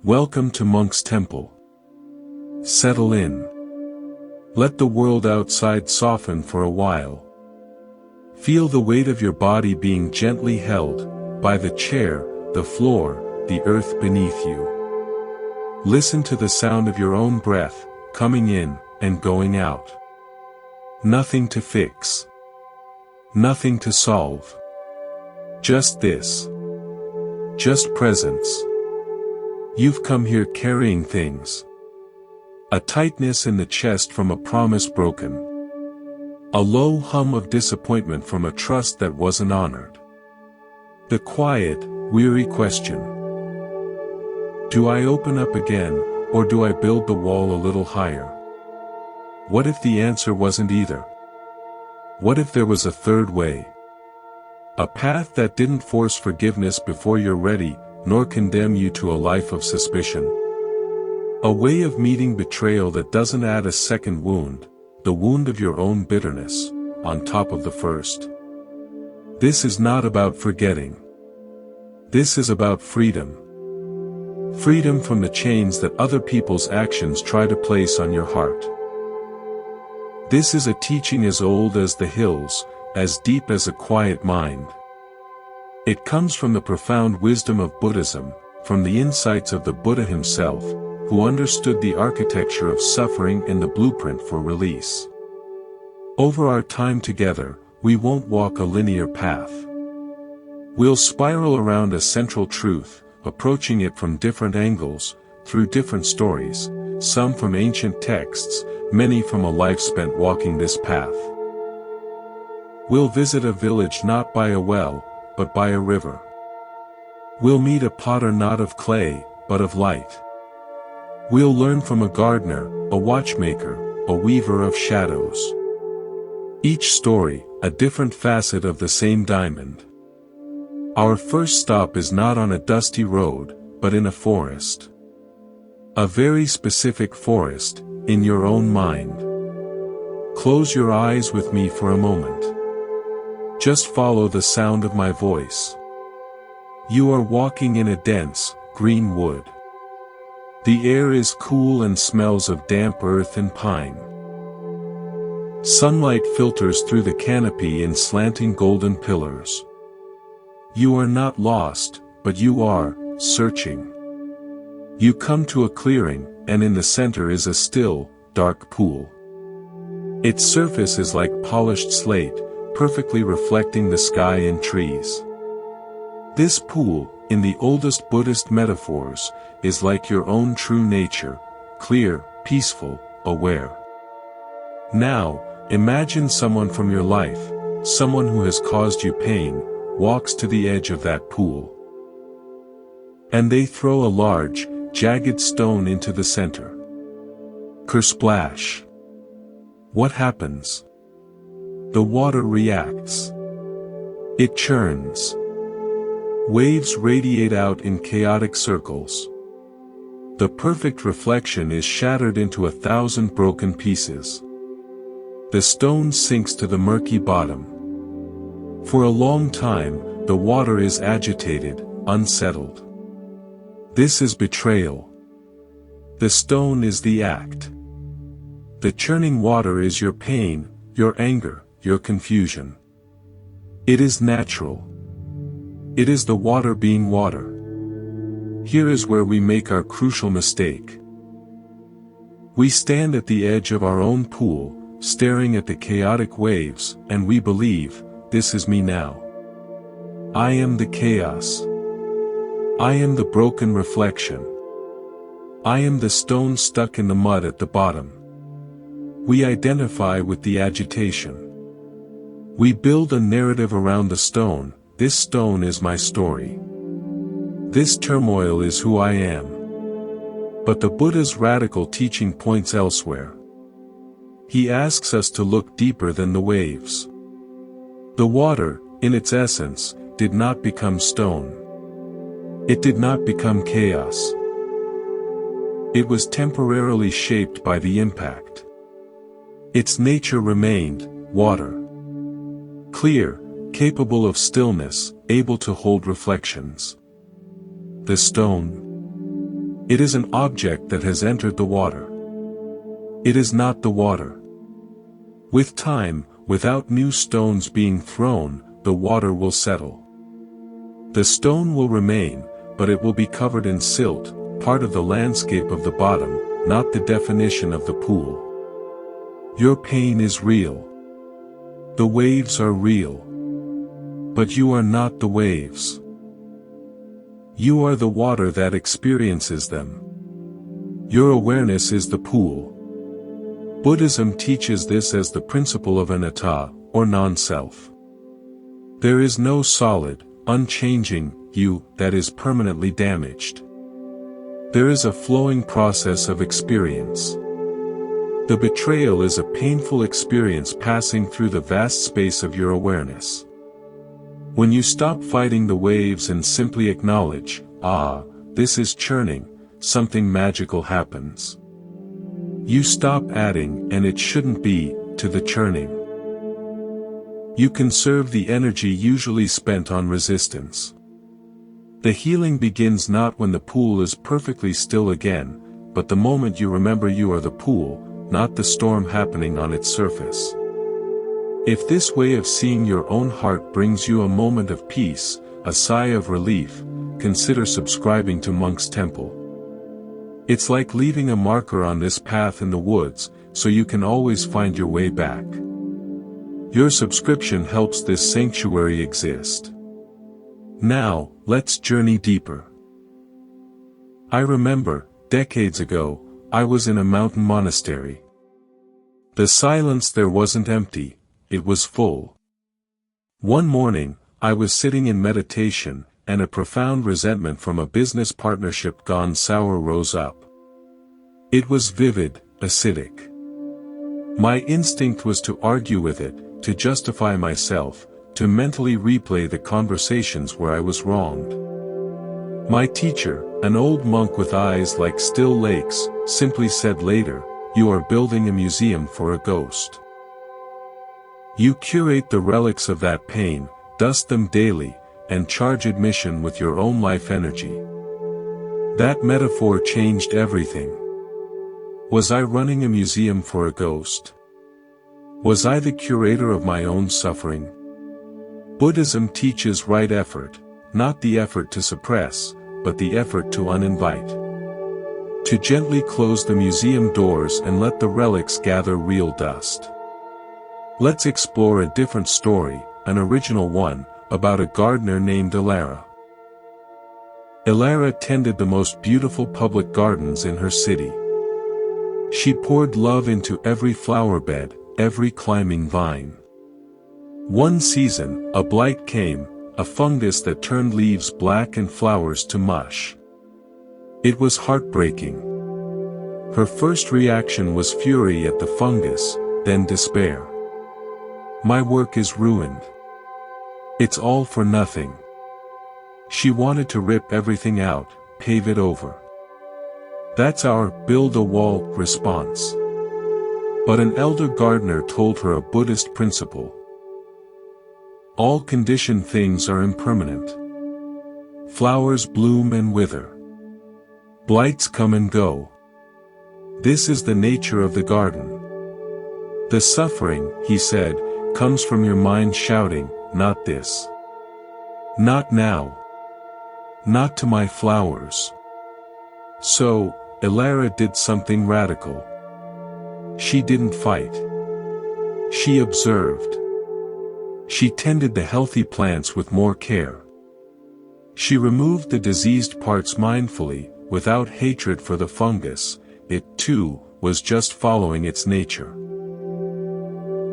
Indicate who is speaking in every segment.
Speaker 1: Welcome to Monk's Temple. Settle in. Let the world outside soften for a while. Feel the weight of your body being gently held by the chair, the floor, the earth beneath you. Listen to the sound of your own breath, coming in and going out. Nothing to fix. Nothing to solve. Just this. Just presence. You've come here carrying things. A tightness in the chest from a promise broken. A low hum of disappointment from a trust that wasn't honored. The quiet, weary question. Do I open up again, or do I build the wall a little higher? What if the answer wasn't either? What if there was a third way? A path that didn't force forgiveness before you're ready, nor condemn you to a life of suspicion. A way of meeting betrayal that doesn't add a second wound, the wound of your own bitterness, on top of the first. This is not about forgetting. This is about freedom. Freedom from the chains that other people's actions try to place on your heart. This is a teaching as old as the hills, as deep as a quiet mind. It comes from the profound wisdom of Buddhism, from the insights of the Buddha himself, who understood the architecture of suffering and the blueprint for release. Over our time together, we won't walk a linear path. We'll spiral around a central truth, approaching it from different angles, through different stories, some from ancient texts, many from a life spent walking this path. We'll visit a village not by a well, but by a river. We'll meet a potter not of clay, but of light. We'll learn from a gardener, a watchmaker, a weaver of shadows. Each story, a different facet of the same diamond. Our first stop is not on a dusty road, but in a forest. A very specific forest, in your own mind. Close your eyes with me for a moment. Just follow the sound of my voice. You are walking in a dense, green wood. The air is cool and smells of damp earth and pine. Sunlight filters through the canopy in slanting golden pillars. You are not lost, but you are searching. You come to a clearing, and in the center is a still, dark pool. Its surface is like polished slate, perfectly reflecting the sky and trees. This pool, in the oldest Buddhist metaphors, is like your own true nature, clear, peaceful, aware. Now, imagine someone from your life, someone who has caused you pain, walks to the edge of that pool. And they throw a large, jagged stone into the center. Kersplash. What happens? The water reacts. It churns. Waves radiate out in chaotic circles. The perfect reflection is shattered into 1,000 broken pieces. The stone sinks to the murky bottom. For a long time, the water is agitated, unsettled. This is betrayal. The stone is the act. The churning water is your pain, your anger, your confusion. It is natural. It is the water being water. Here is where we make our crucial mistake. We stand at the edge of our own pool, staring at the chaotic waves, and we believe, this is me now. I am the chaos. I am the broken reflection. I am the stone stuck in the mud at the bottom. We identify with the agitation. We build a narrative around the stone. This stone is my story. This turmoil is who I am. But the Buddha's radical teaching points elsewhere. He asks us to look deeper than the waves. The water, in its essence, did not become stone. It did not become chaos. It was temporarily shaped by the impact. Its nature remained, water. Clear, capable of stillness, able to hold reflections. The stone. It is an object that has entered the water. It is not the water. With time, without new stones being thrown, the water will settle. The stone will remain, but it will be covered in silt, part of the landscape of the bottom, not the definition of the pool. Your pain is real. The waves are real. But you are not the waves. You are the water that experiences them. Your awareness is the pool. Buddhism teaches this as the principle of anatta, or non-self. There is no solid, unchanging you that is permanently damaged. There is a flowing process of experience. The betrayal is a painful experience passing through the vast space of your awareness. When you stop fighting the waves and simply acknowledge, this is churning, something magical happens. You stop adding, and it shouldn't be, to the churning. You conserve the energy usually spent on resistance. The healing begins not when the pool is perfectly still again, but the moment you remember you are the pool, not the storm happening on its surface. If this way of seeing your own heart brings you a moment of peace, a sigh of relief, consider subscribing to Monk's Temple. It's like leaving a marker on this path in the woods, so you can always find your way back. Your subscription helps this sanctuary exist. Now, let's journey deeper. I remember, decades ago, I was in a mountain monastery. The silence there wasn't empty, it was full. One morning, I was sitting in meditation, and a profound resentment from a business partnership gone sour rose up. It was vivid, acidic. My instinct was to argue with it, to justify myself, to mentally replay the conversations where I was wronged. My teacher, an old monk with eyes like still lakes, simply said later, "You are building a museum for a ghost. You curate the relics of that pain, dust them daily, and charge admission with your own life energy." That metaphor changed everything. Was I running a museum for a ghost? Was I the curator of my own suffering? Buddhism teaches right effort, not the effort to suppress, but the effort to uninvite. To gently close the museum doors and let the relics gather real dust. Let's explore a different story, an original one, about a gardener named Ilara. Ilara tended the most beautiful public gardens in her city. She poured love into every flower bed, every climbing vine. One season, a blight came, a fungus that turned leaves black and flowers to mush. It was heartbreaking. Her first reaction was fury at the fungus, then despair. My work is ruined. It's all for nothing. She wanted to rip everything out, pave it over. That's our build a wall response. But an elder gardener told her a Buddhist principle. All conditioned things are impermanent. Flowers bloom and wither. Blights come and go. This is the nature of the garden. The suffering, he said, comes from your mind shouting, not this. Not now. Not to my flowers. So, Ilara did something radical. She didn't fight. She observed. She tended the healthy plants with more care. She removed the diseased parts mindfully, without hatred for the fungus. It, too, was just following its nature.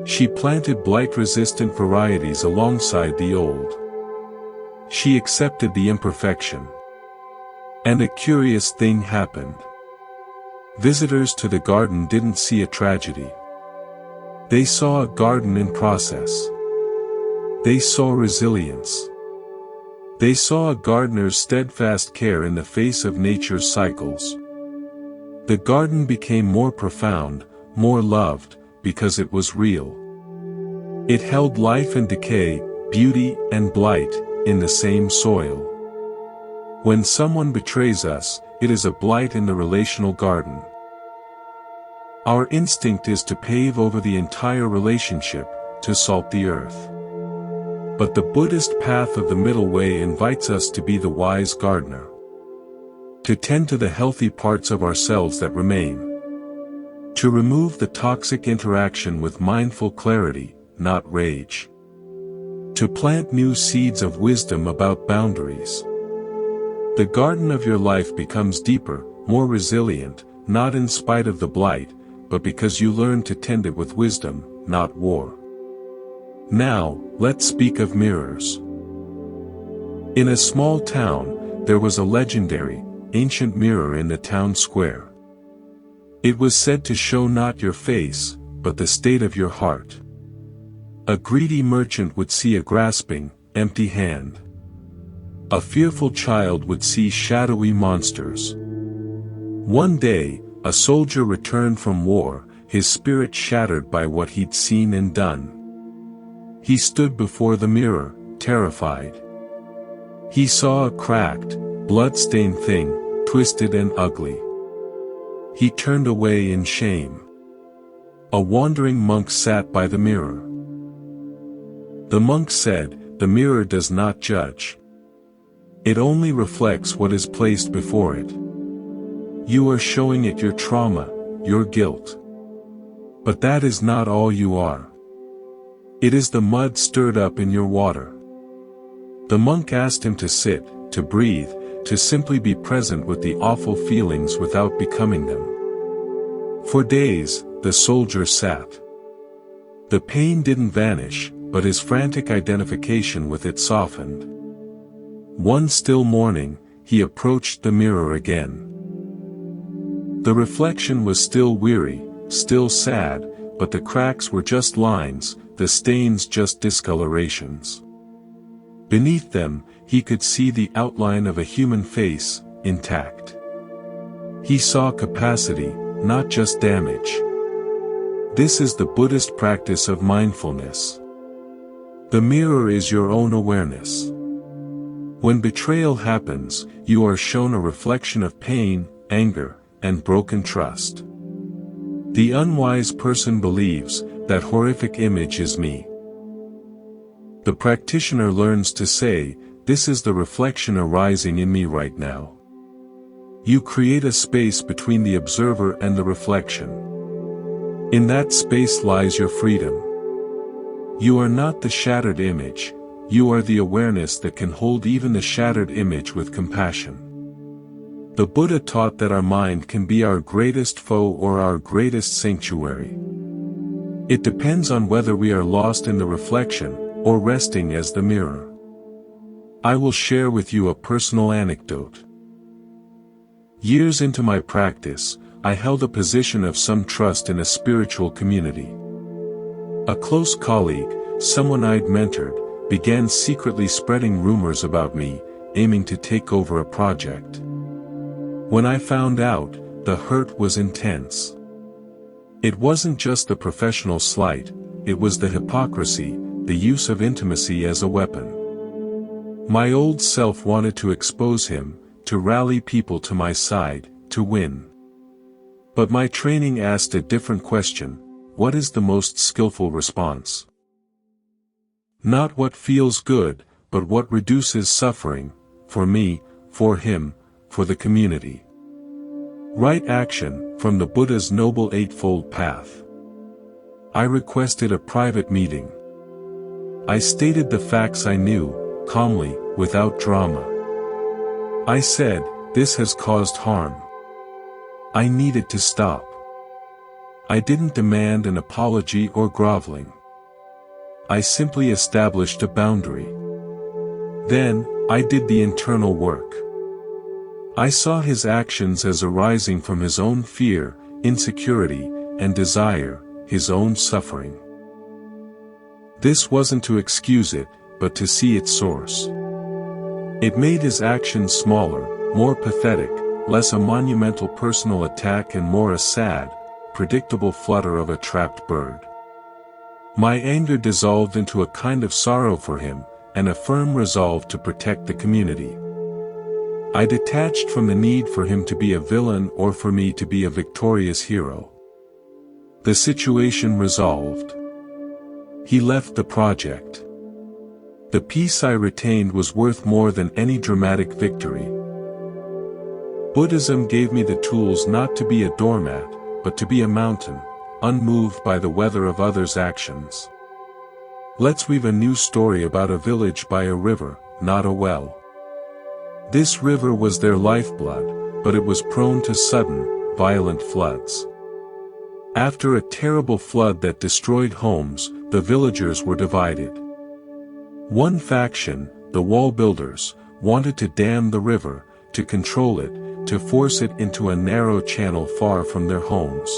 Speaker 1: She planted blight-resistant varieties alongside the old. She accepted the imperfection. And a curious thing happened. Visitors to the garden didn't see a tragedy. They saw a garden in process. They saw resilience. They saw a gardener's steadfast care in the face of nature's cycles. The garden became more profound, more loved, because it was real. It held life and decay, beauty and blight, in the same soil. When someone betrays us, it is a blight in the relational garden. Our instinct is to pave over the entire relationship, to salt the earth. But the Buddhist path of the middle way invites us to be the wise gardener. To tend to the healthy parts of ourselves that remain. To remove the toxic interaction with mindful clarity, not rage. To plant new seeds of wisdom about boundaries. The garden of your life becomes deeper, more resilient, not in spite of the blight, but because you learn to tend it with wisdom, not war. Now, let's speak of mirrors. In a small town, there was a legendary, ancient mirror in the town square. It was said to show not your face, but the state of your heart. A greedy merchant would see a grasping, empty hand. A fearful child would see shadowy monsters. One day, a soldier returned from war, his spirit shattered by what he'd seen and done. He stood before the mirror, terrified. He saw a cracked, blood-stained thing, twisted and ugly. He turned away in shame. A wandering monk sat by the mirror. The monk said, "The mirror does not judge. It only reflects what is placed before it. You are showing it your trauma, your guilt. But that is not all you are. It is the mud stirred up in your water." The monk asked him to sit, to breathe, to simply be present with the awful feelings without becoming them. For days, the soldier sat. The pain didn't vanish, but his frantic identification with it softened. One still morning, he approached the mirror again. The reflection was still weary, still sad, but the cracks were just lines, the stains just discolorations. Beneath them, he could see the outline of a human face, intact. He saw capacity, not just damage. This is the Buddhist practice of mindfulness. The mirror is your own awareness. When betrayal happens, you are shown a reflection of pain, anger, and broken trust. The unwise person believes, that horrific image is me. The practitioner learns to say, this is the reflection arising in me right now. You create a space between the observer and the reflection. In that space lies your freedom. You are not the shattered image, you are the awareness that can hold even the shattered image with compassion. The Buddha taught that our mind can be our greatest foe or our greatest sanctuary. It depends on whether we are lost in the reflection, or resting as the mirror. I will share with you a personal anecdote. Years into my practice, I held a position of some trust in a spiritual community. A close colleague, someone I'd mentored, began secretly spreading rumors about me, aiming to take over a project. When I found out, the hurt was intense. It wasn't just the professional slight, it was the hypocrisy, the use of intimacy as a weapon. My old self wanted to expose him, to rally people to my side, to win. But my training asked a different question: what is the most skillful response? Not what feels good, but what reduces suffering, for me, for him, for the community. Right action, from the Buddha's Noble Eightfold Path. I requested a private meeting. I stated the facts I knew, calmly, without drama. I said, this has caused harm. I need it to stop. I didn't demand an apology or groveling. I simply established a boundary. Then, I did the internal work. I saw his actions as arising from his own fear, insecurity, and desire, his own suffering. This wasn't to excuse it, but to see its source. It made his actions smaller, more pathetic, less a monumental personal attack and more a sad, predictable flutter of a trapped bird. My anger dissolved into a kind of sorrow for him, and a firm resolve to protect the community. I detached from the need for him to be a villain or for me to be a victorious hero. The situation resolved. He left the project. The peace I retained was worth more than any dramatic victory. Buddhism gave me the tools not to be a doormat, but to be a mountain, unmoved by the weather of others' actions. Let's weave a new story about a village by a river, not a well. This river was their lifeblood, but it was prone to sudden, violent floods. After a terrible flood that destroyed homes, the villagers were divided. One faction, the wall builders, wanted to dam the river, to control it, to force it into a narrow channel far from their homes.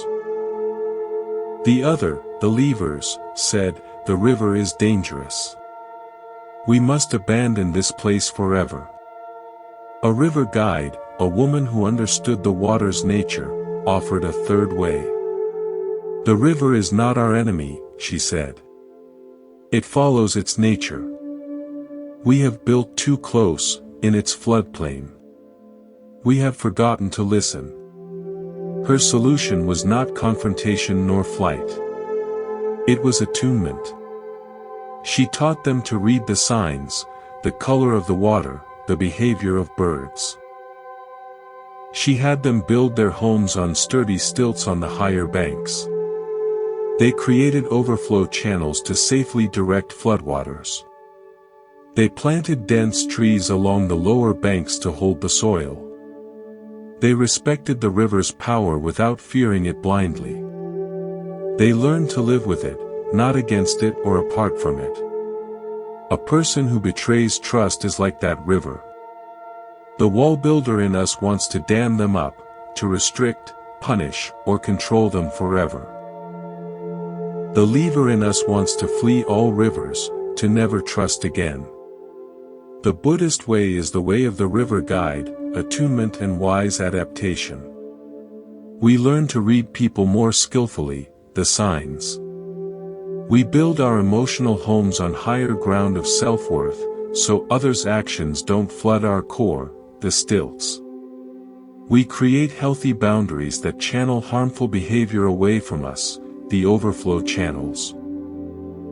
Speaker 1: The other, the leavers, said, "The river is dangerous. We must abandon this place forever." A river guide, a woman who understood the water's nature, offered a third way. "The river is not our enemy," she said. "It follows its nature. We have built too close, in its floodplain. We have forgotten to listen." Her solution was not confrontation nor flight. It was attunement. She taught them to read the signs, the color of the water, the behavior of birds. She had them build their homes on sturdy stilts on the higher banks. They created overflow channels to safely direct floodwaters. They planted dense trees along the lower banks to hold the soil. They respected the river's power without fearing it blindly. They learned to live with it, not against it or apart from it. A person who betrays trust is like that river. The wall builder in us wants to dam them up, to restrict, punish, or control them forever. The leaver in us wants to flee all rivers, to never trust again. The Buddhist way is the way of the river guide, attunement and wise adaptation. We learn to read people more skillfully, the signs. We build our emotional homes on higher ground of self-worth, so others' actions don't flood our core, the stilts. We create healthy boundaries that channel harmful behavior away from us, the overflow channels.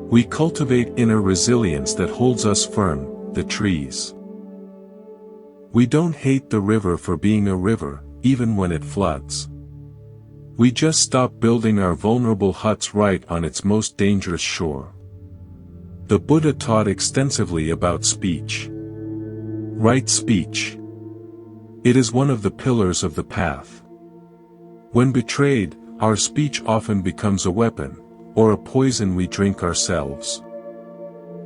Speaker 1: We cultivate inner resilience that holds us firm, the trees. We don't hate the river for being a river, even when it floods. We just stop building our vulnerable huts right on its most dangerous shore. The Buddha taught extensively about speech. Right speech. It is one of the pillars of the path. When betrayed, our speech often becomes a weapon, or a poison we drink ourselves.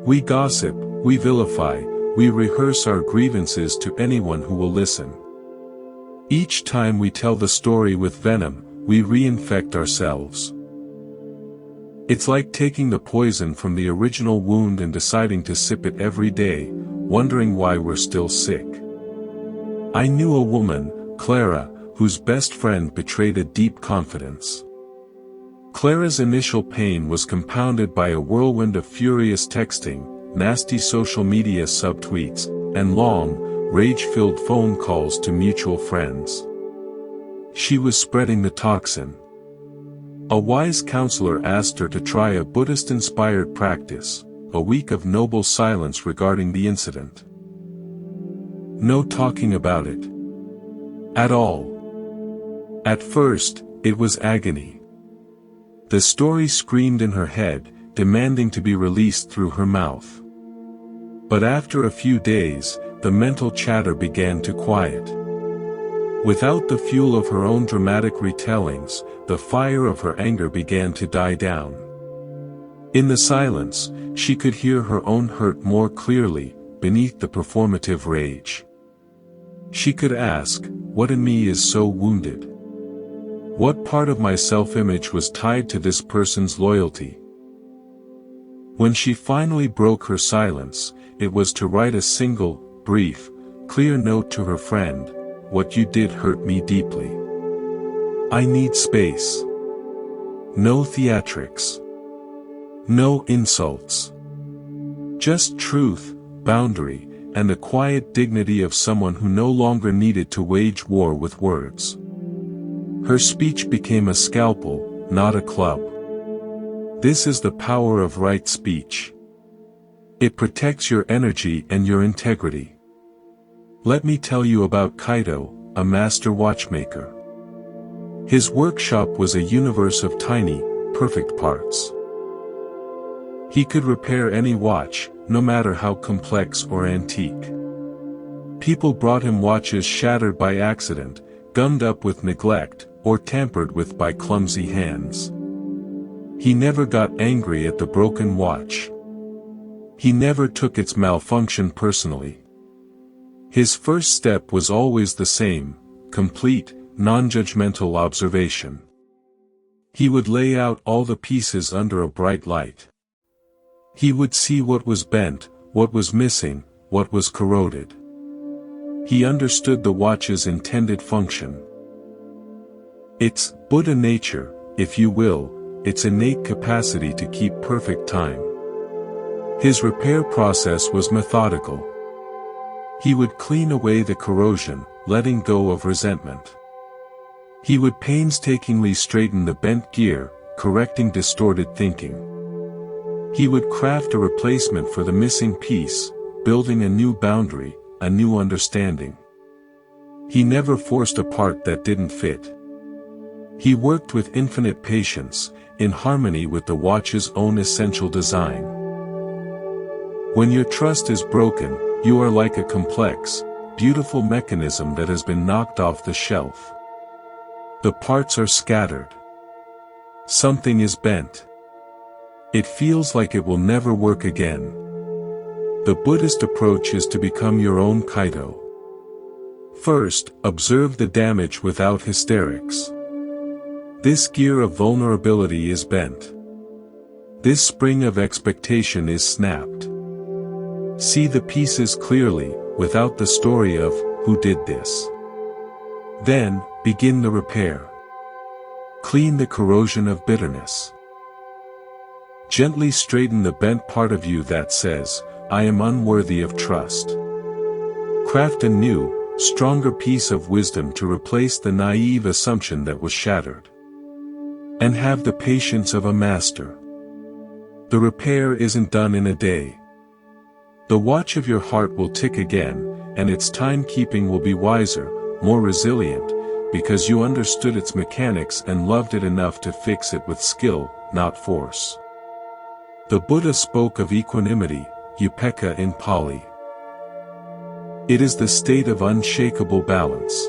Speaker 1: We gossip, we vilify, we rehearse our grievances to anyone who will listen. Each time we tell the story with venom, we reinfect ourselves. It's like taking the poison from the original wound and deciding to sip it every day, wondering why we're still sick. I knew a woman, Clara, whose best friend betrayed a deep confidence. Clara's initial pain was compounded by a whirlwind of furious texting, nasty social media subtweets, and long, rage-filled phone calls to mutual friends. She was spreading the toxin. A wise counselor asked her to try a Buddhist-inspired practice, a week of noble silence regarding the incident. No talking about it. At all. At first, it was agony. The story screamed in her head, demanding to be released through her mouth. But after a few days, the mental chatter began to quiet. Without the fuel of her own dramatic retellings, the fire of her anger began to die down. In the silence, she could hear her own hurt more clearly, beneath the performative rage. She could ask, what in me is so wounded? What part of my self-image was tied to this person's loyalty? When she finally broke her silence, it was to write a single, brief, clear note to her friend. What you did hurt me deeply. I need space. No theatrics. No insults. Just truth, boundary, and the quiet dignity of someone who no longer needed to wage war with words. Her speech became a scalpel, not a club. This is the power of right speech. It protects your energy and your integrity. Let me tell you about Kaito, a master watchmaker. His workshop was a universe of tiny, perfect parts. He could repair any watch, no matter how complex or antique. People brought him watches shattered by accident, gummed up with neglect, or tampered with by clumsy hands. He never got angry at the broken watch. He never took its malfunction personally. His first step was always the same: complete, non-judgmental observation. He would lay out all the pieces under a bright light. He would see what was bent, what was missing, what was corroded. He understood the watch's intended function. Its Buddha nature, if you will, its innate capacity to keep perfect time. His repair process was methodical. He would clean away the corrosion, letting go of resentment. He would painstakingly straighten the bent gear, correcting distorted thinking. He would craft a replacement for the missing piece, building a new boundary, a new understanding. He never forced a part that didn't fit. He worked with infinite patience, in harmony with the watch's own essential design. When your trust is broken, you are like a complex, beautiful mechanism that has been knocked off the shelf. The parts are scattered. Something is bent. It feels like it will never work again. The Buddhist approach is to become your own Kaito. First, observe the damage without hysterics. This gear of vulnerability is bent. This spring of expectation is snapped. See the pieces clearly, without the story of, who did this? Then, begin the repair. Clean the corrosion of bitterness. Gently straighten the bent part of you that says, I am unworthy of trust. Craft a new, stronger piece of wisdom to replace the naive assumption that was shattered. And have the patience of a master. The repair isn't done in a day. The watch of your heart will tick again, and its timekeeping will be wiser, more resilient, because you understood its mechanics and loved it enough to fix it with skill, not force. The Buddha spoke of equanimity, upekkha in Pali. It is the state of unshakable balance.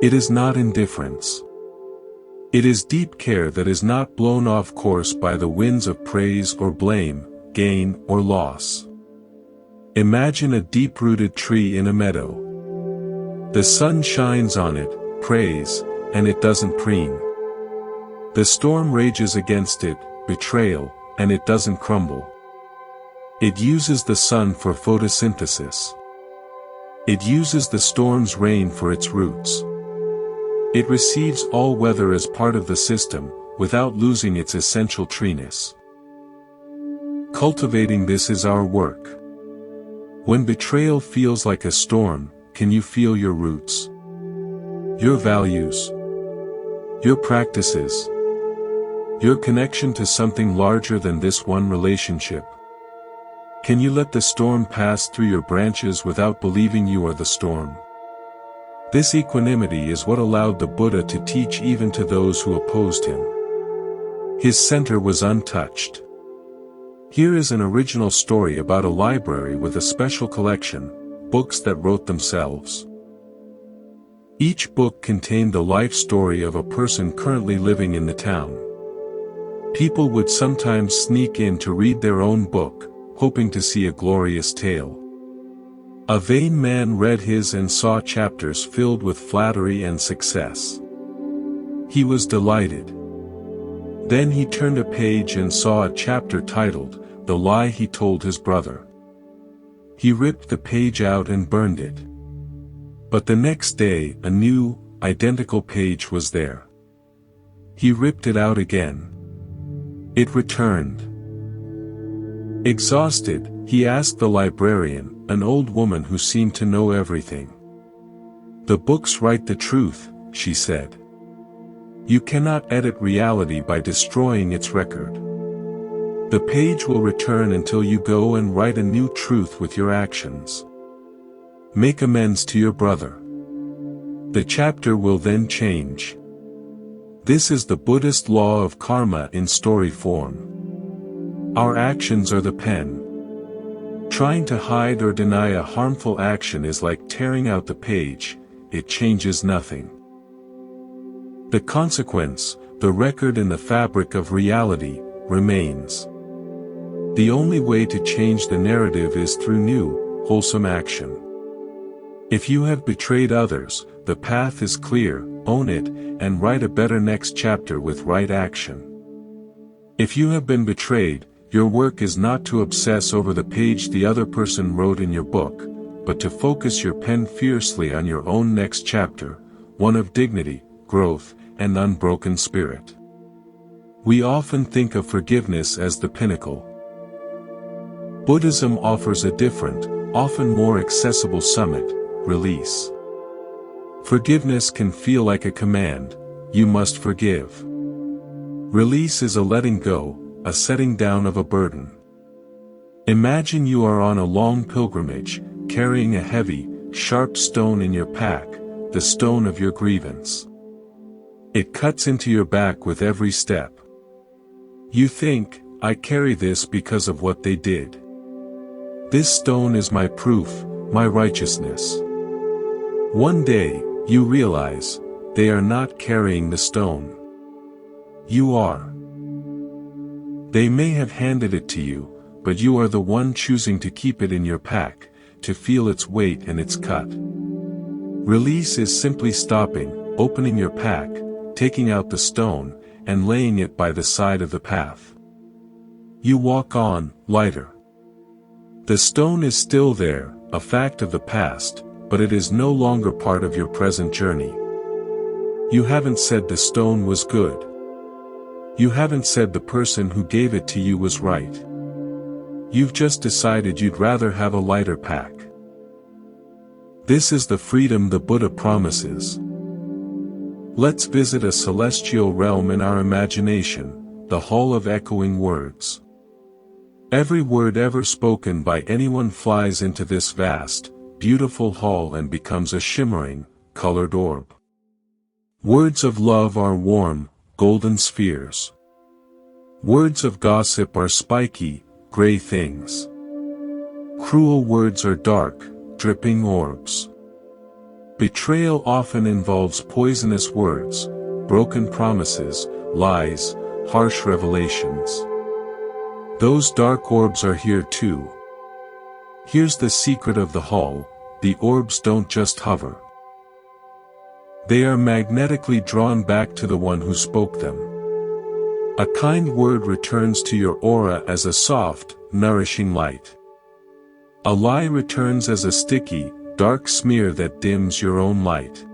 Speaker 1: It is not indifference. It is deep care that is not blown off course by the winds of praise or blame, gain or loss. Imagine a deep-rooted tree in a meadow. The sun shines on it, praise, and it doesn't preen. The storm rages against it, betrayal, and it doesn't crumble. It uses the sun for photosynthesis. It uses the storm's rain for its roots. It receives all weather as part of the system, without losing its essential treeness. Cultivating this is our work. When betrayal feels like a storm, can you feel your roots? Your values? Your practices? Your connection to something larger than this one relationship? Can you let the storm pass through your branches without believing you are the storm? This equanimity is what allowed the Buddha to teach even to those who opposed him. His center was untouched. Here is an original story about a library with a special collection, books that wrote themselves. Each book contained the life story of a person currently living in the town. People would sometimes sneak in to read their own book, hoping to see a glorious tale. A vain man read his and saw chapters filled with flattery and success. He was delighted. Then he turned a page and saw a chapter titled, The Lie He Told His Brother. He ripped the page out and burned it. But the next day, a new, identical page was there. He ripped it out again. It returned. Exhausted, he asked the librarian, an old woman who seemed to know everything. The books write the truth, she said. You cannot edit reality by destroying its record. The page will return until you go and write a new truth with your actions. Make amends to your brother. The chapter will then change. This is the Buddhist law of karma in story form. Our actions are the pen. Trying to hide or deny a harmful action is like tearing out the page, it changes nothing. The consequence, the record in the fabric of reality, remains. The only way to change the narrative is through new, wholesome action. If you have betrayed others, the path is clear, own it, and write a better next chapter with right action. If you have been betrayed, your work is not to obsess over the page the other person wrote in your book, but to focus your pen fiercely on your own next chapter, one of dignity, growth, and unbroken spirit. We often think of forgiveness as the pinnacle. Buddhism offers a different, often more accessible summit, release. Forgiveness can feel like a command, you must forgive. Release is a letting go, a setting down of a burden. Imagine you are on a long pilgrimage, carrying a heavy, sharp stone in your pack, the stone of your grievance. It cuts into your back with every step. You think, I carry this because of what they did. This stone is my proof, my righteousness. One day, you realize, they are not carrying the stone. You are. They may have handed it to you, but you are the one choosing to keep it in your pack, to feel its weight and its cut. Release is simply stopping, opening your pack, taking out the stone, and laying it by the side of the path. You walk on, lighter. The stone is still there, a fact of the past, but it is no longer part of your present journey. You haven't said the stone was good. You haven't said the person who gave it to you was right. You've just decided you'd rather have a lighter pack. This is the freedom the Buddha promises. Let's visit a celestial realm in our imagination, the hall of echoing words. Every word ever spoken by anyone flies into this vast, beautiful hall and becomes a shimmering, colored orb. Words of love are warm, golden spheres. Words of gossip are spiky, gray things. Cruel words are dark, dripping orbs. Betrayal often involves poisonous words, broken promises, lies, harsh revelations. Those dark orbs are here too. Here's the secret of the hall, the orbs don't just hover. They are magnetically drawn back to the one who spoke them. A kind word returns to your aura as a soft, nourishing light. A lie returns as a sticky, dark smear that dims your own light.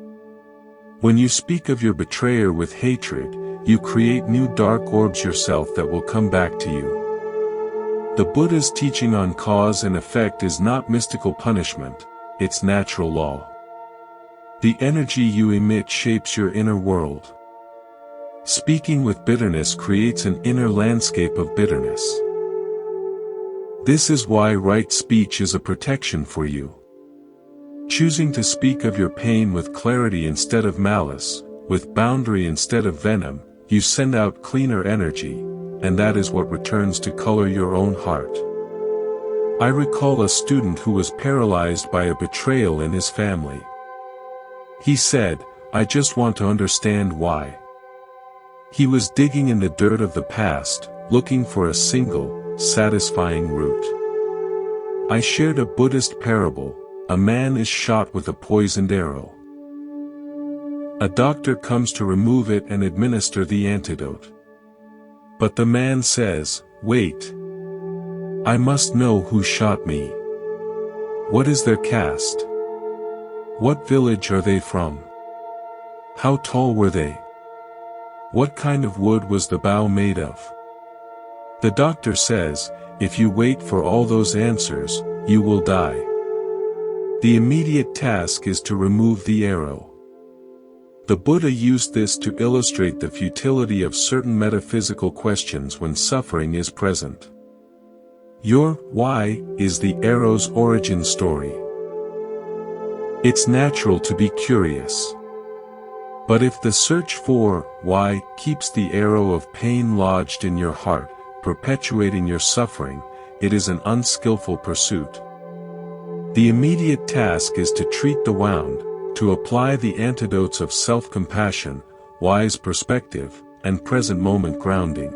Speaker 1: When you speak of your betrayer with hatred, you create new dark orbs yourself that will come back to you. The Buddha's teaching on cause and effect is not mystical punishment, it's natural law. The energy you emit shapes your inner world. Speaking with bitterness creates an inner landscape of bitterness. This is why right speech is a protection for you. Choosing to speak of your pain with clarity instead of malice, with boundary instead of venom, you send out cleaner energy, and that is what returns to color your own heart. I recall a student who was paralyzed by a betrayal in his family. He said, "I just want to understand why." He was digging in the dirt of the past, looking for a single, satisfying root. I shared a Buddhist parable. A man is shot with a poisoned arrow. A doctor comes to remove it and administer the antidote. But the man says, "Wait. I must know who shot me. What is their caste? What village are they from? How tall were they? What kind of wood was the bow made of?" The doctor says, if you wait for all those answers, you will die. The immediate task is to remove the arrow. The Buddha used this to illustrate the futility of certain metaphysical questions when suffering is present. Your why is the arrow's origin story. It's natural to be curious. But if the search for why keeps the arrow of pain lodged in your heart, perpetuating your suffering, it is an unskillful pursuit. The immediate task is to treat the wound, to apply the antidotes of self-compassion, wise perspective, and present moment grounding.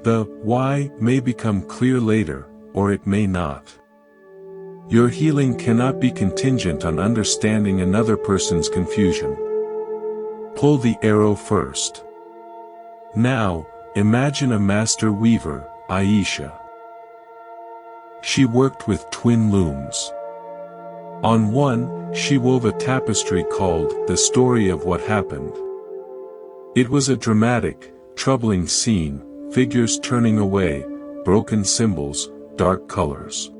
Speaker 1: The why may become clear later, or it may not. Your healing cannot be contingent on understanding another person's confusion. Pull the arrow first. Now, imagine a master weaver, Aisha. She worked with twin looms. On one, she wove a tapestry called The Story of What Happened. It was a dramatic, troubling scene, figures turning away, broken symbols, dark colors.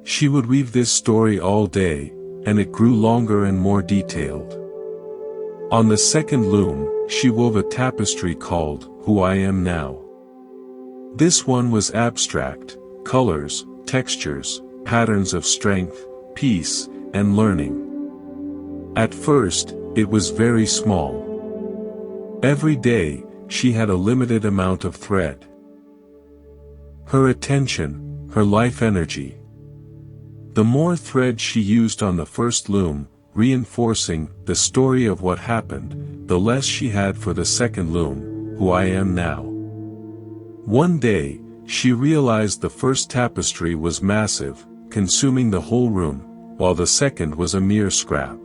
Speaker 1: She would weave this story all day, and it grew longer and more detailed. On the second loom, she wove a tapestry called Who I Am Now. This one was abstract, colors, textures, patterns of strength, peace, and learning. At first, it was very small. Every day, she had a limited amount of thread. Her attention, her life energy. The more thread she used on the first loom, reinforcing the story of what happened, the less she had for the second loom, Who I Am Now. One day, she realized the first tapestry was massive, consuming the whole room, while the second was a mere scrap.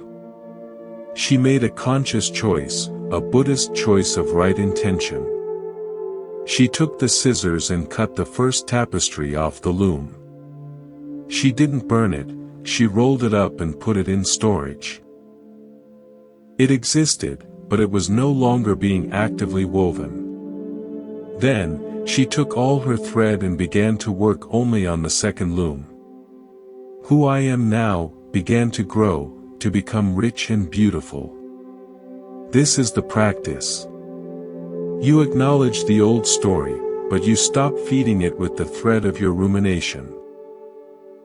Speaker 1: She made a conscious choice, a Buddhist choice of right intention. She took the scissors and cut the first tapestry off the loom. She didn't burn it, she rolled it up and put it in storage. It existed, but it was no longer being actively woven. Then, she took all her thread and began to work only on the second loom. Who I Am Now began to grow, to become rich and beautiful. This is the practice. You acknowledge the old story, but you stop feeding it with the thread of your rumination.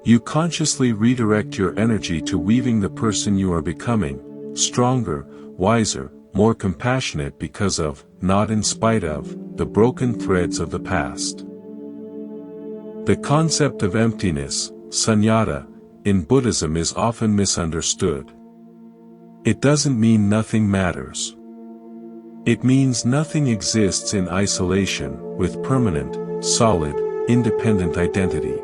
Speaker 1: You consciously redirect your energy to weaving the person you are becoming, stronger, wiser, more compassionate because of, not in spite of, the broken threads of the past. The concept of emptiness, sunyata, in Buddhism is often misunderstood. It doesn't mean nothing matters. It means nothing exists in isolation, with permanent, solid, independent identity.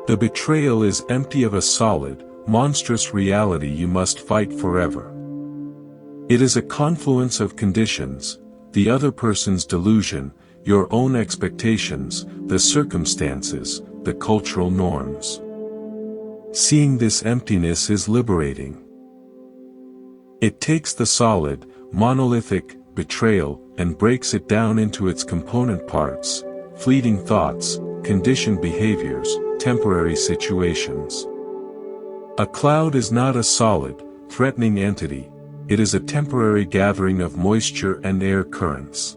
Speaker 1: The betrayal is empty of a solid, monstrous reality you must fight forever. It is a confluence of conditions, the other person's delusion, your own expectations, the circumstances, the cultural norms. Seeing this emptiness is liberating. It takes the solid, monolithic betrayal and breaks it down into its component parts, fleeting thoughts, conditioned behaviors, temporary situations. A cloud is not a solid, threatening entity, it is a temporary gathering of moisture and air currents.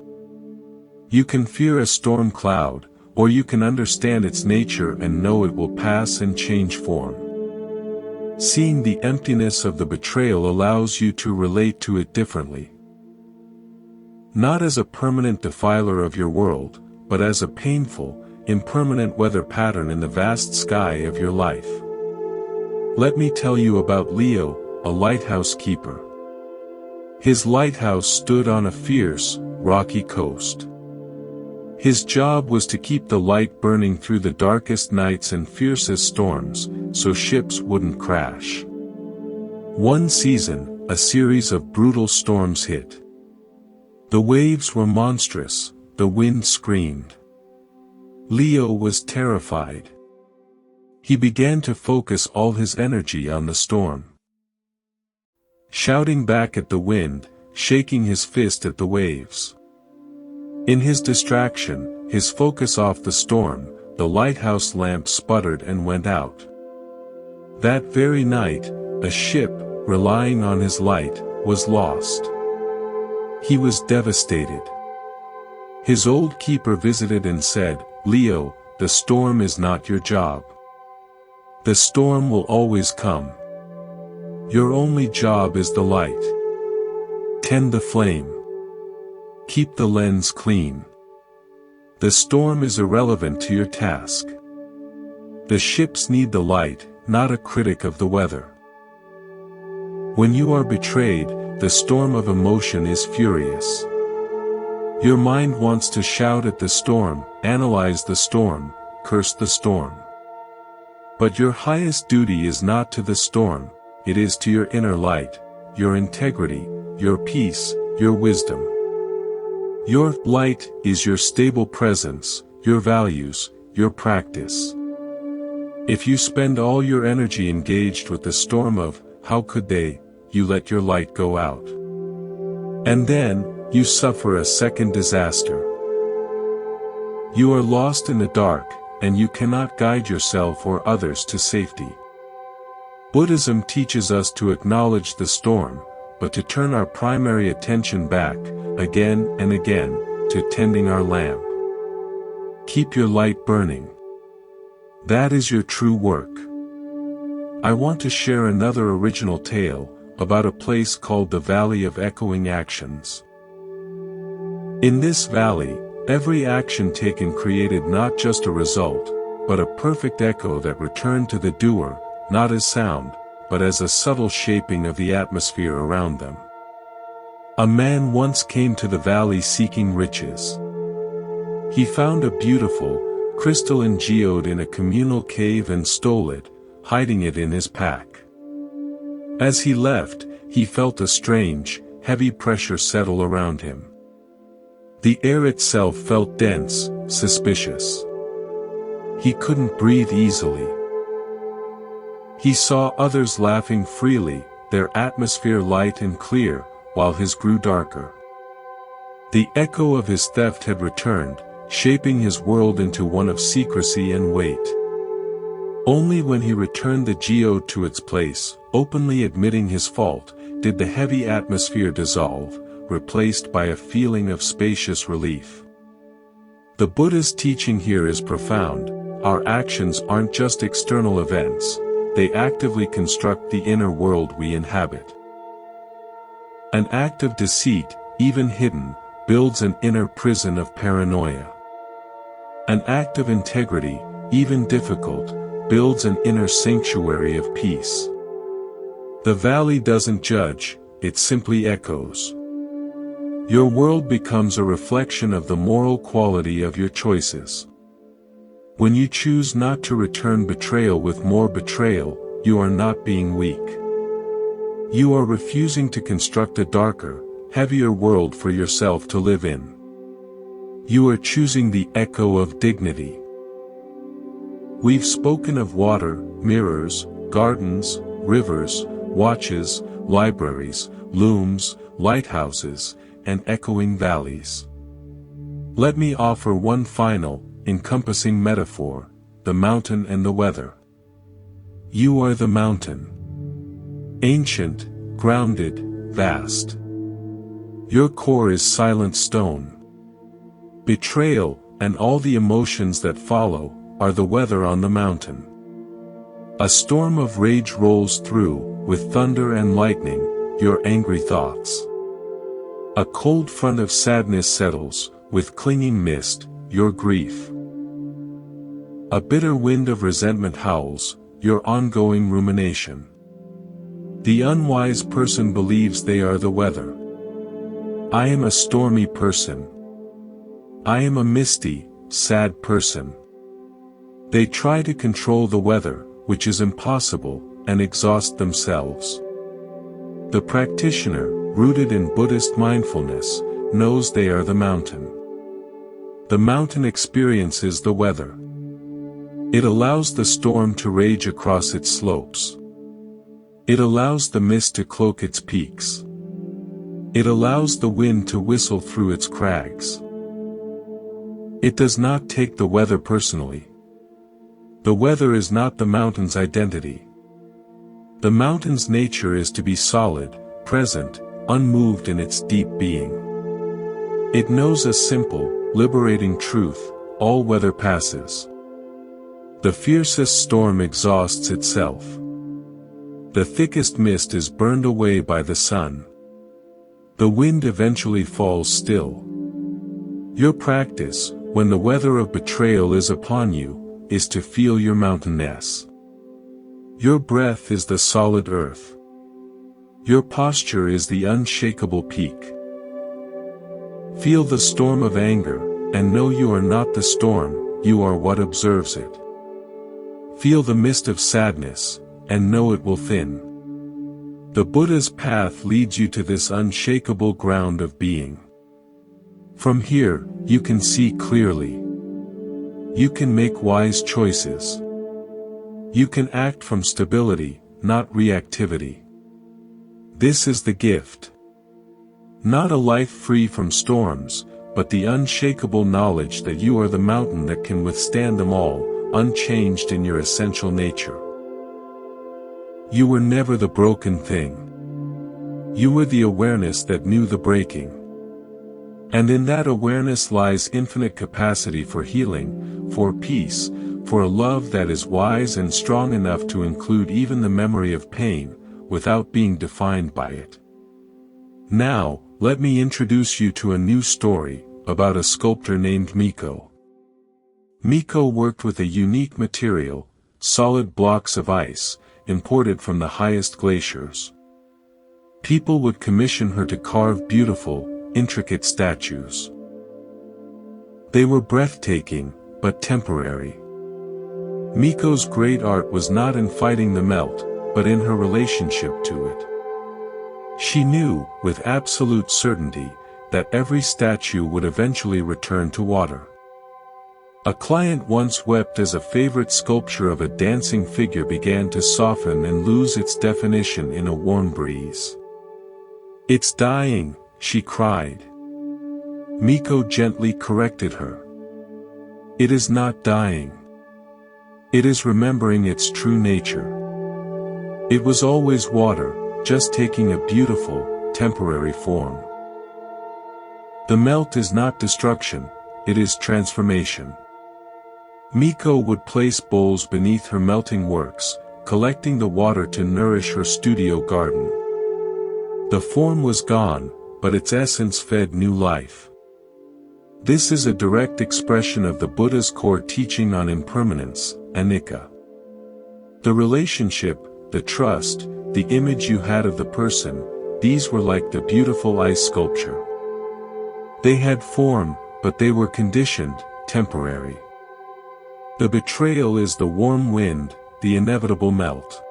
Speaker 1: You can fear a storm cloud, or you can understand its nature and know it will pass and change form. Seeing the emptiness of the betrayal allows you to relate to it differently. Not as a permanent defiler of your world, but as a painful, impermanent weather pattern in the vast sky of your life. Let me tell you about Leo, a lighthouse keeper. His lighthouse stood on a fierce, rocky coast. His job was to keep the light burning through the darkest nights and fiercest storms, so ships wouldn't crash. One season, a series of brutal storms hit. The waves were monstrous, the wind screamed. Leo was terrified. He began to focus all his energy on the storm. Shouting back at the wind, shaking his fist at the waves. In his distraction, his focus off the storm, the lighthouse lamp sputtered and went out. That very night, a ship, relying on his light, was lost. He was devastated. His old keeper visited and said, "Leo, the storm is not your job. The storm will always come. Your only job is the light. Tend the flame. Keep the lens clean. The storm is irrelevant to your task. The ships need the light, not a critic of the weather." When you are betrayed, the storm of emotion is furious. Your mind wants to shout at the storm, analyze the storm, curse the storm. But your highest duty is not to the storm, it is to your inner light, your integrity, your peace, your wisdom. Your light is your stable presence, your values, your practice. If you spend all your energy engaged with the storm of, "How could they?" you let your light go out. And then, you suffer a second disaster. You are lost in the dark, and you cannot guide yourself or others to safety. Buddhism teaches us to acknowledge the storm, but to turn our primary attention back, again and again, to tending our lamp. Keep your light burning. That is your true work. I want to share another original tale, about a place called the Valley of Echoing Actions. In this valley, every action taken created not just a result, but a perfect echo that returned to the doer, not as sound, but as a subtle shaping of the atmosphere around them. A man once came to the valley seeking riches. He found a beautiful, crystalline geode in a communal cave and stole it, hiding it in his pack. As he left, he felt a strange, heavy pressure settle around him. The air itself felt dense, suspicious. He couldn't breathe easily. He saw others laughing freely, their atmosphere light and clear, while his grew darker. The echo of his theft had returned, shaping his world into one of secrecy and weight. Only when he returned the geode to its place, openly admitting his fault, did the heavy atmosphere dissolve, replaced by a feeling of spacious relief. The Buddhist teaching here is profound. Our actions aren't just external events, they actively construct the inner world we inhabit. An act of deceit, even hidden, builds an inner prison of paranoia. An act of integrity, even difficult, builds an inner sanctuary of peace. The valley doesn't judge, it simply echoes. Your world becomes a reflection of the moral quality of your choices. When you choose not to return betrayal with more betrayal, you are not being weak. You are refusing to construct a darker, heavier world for yourself to live in. You are choosing the echo of dignity. We've spoken of water, mirrors, gardens, rivers, watches, libraries, looms, lighthouses, and echoing valleys. Let me offer one final, encompassing metaphor, the mountain and the weather. You are the mountain. Ancient, grounded, vast. Your core is silent stone. Betrayal, and all the emotions that follow, are the weather on the mountain. A storm of rage rolls through, with thunder and lightning, your angry thoughts. A cold front of sadness settles, with clinging mist, your grief. A bitter wind of resentment howls, your ongoing rumination. The unwise person believes they are the weather. I am a stormy person. I am a misty, sad person. They try to control the weather, which is impossible, and exhaust themselves. The practitioner, rooted in Buddhist mindfulness, knows they are the mountain. The mountain experiences the weather. It allows the storm to rage across its slopes. It allows the mist to cloak its peaks. It allows the wind to whistle through its crags. It does not take the weather personally. The weather is not the mountain's identity. The mountain's nature is to be solid, present, unmoved in its deep being. It knows a simple, liberating truth: all weather passes. The fiercest storm exhausts itself. The thickest mist is burned away by the sun. The wind eventually falls still. Your practice, when the weather of betrayal is upon you, is to feel your mountainess. Your breath is the solid earth. Your posture is the unshakable peak. Feel the storm of anger, and know you are not the storm, you are what observes it. Feel the mist of sadness, and know it will thin. The Buddha's path leads you to this unshakable ground of being. From here, you can see clearly. You can make wise choices. You can act from stability, not reactivity. This is the gift. Not a life free from storms, but the unshakable knowledge that you are the mountain that can withstand them all, unchanged in your essential nature. You were never the broken thing. You were the awareness that knew the breaking. And in that awareness lies infinite capacity for healing, for peace, for a love that is wise and strong enough to include even the memory of pain, without being defined by it. Now, let me introduce you to a new story, about a sculptor named Miko. Miko worked with a unique material, solid blocks of ice, imported from the highest glaciers. People would commission her to carve beautiful, intricate statues. They were breathtaking, but temporary. Miko's great art was not in fighting the melt, but in her relationship to it. She knew, with absolute certainty, that every statue would eventually return to water. A client once wept as a favorite sculpture of a dancing figure began to soften and lose its definition in a warm breeze. "It's dying," she cried. Miko gently corrected her. "It is not dying. It is remembering its true nature. It was always water, just taking a beautiful, temporary form. The melt is not destruction, it is transformation." Miko would place bowls beneath her melting works, collecting the water to nourish her studio garden. The form was gone, but its essence fed new life. This is a direct expression of the Buddha's core teaching on impermanence, anicca. The relationship, the trust, the image you had of the person, these were like the beautiful ice sculpture. They had form, but they were conditioned, temporary. The betrayal is the warm wind, the inevitable melt.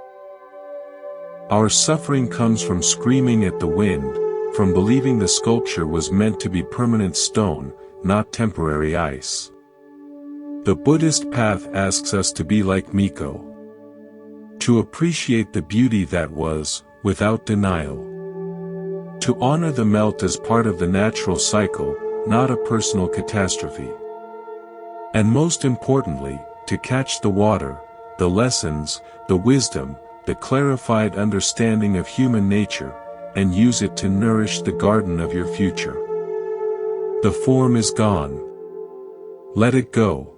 Speaker 1: Our suffering comes from screaming at the wind, from believing the sculpture was meant to be permanent stone, not temporary ice. The Buddhist path asks us to be like Miko. To appreciate the beauty that was, without denial. To honor the melt as part of the natural cycle, not a personal catastrophe. And most importantly, to catch the water, the lessons, the wisdom, the clarified understanding of human nature, and use it to nourish the garden of your future. The form is gone. Let it go.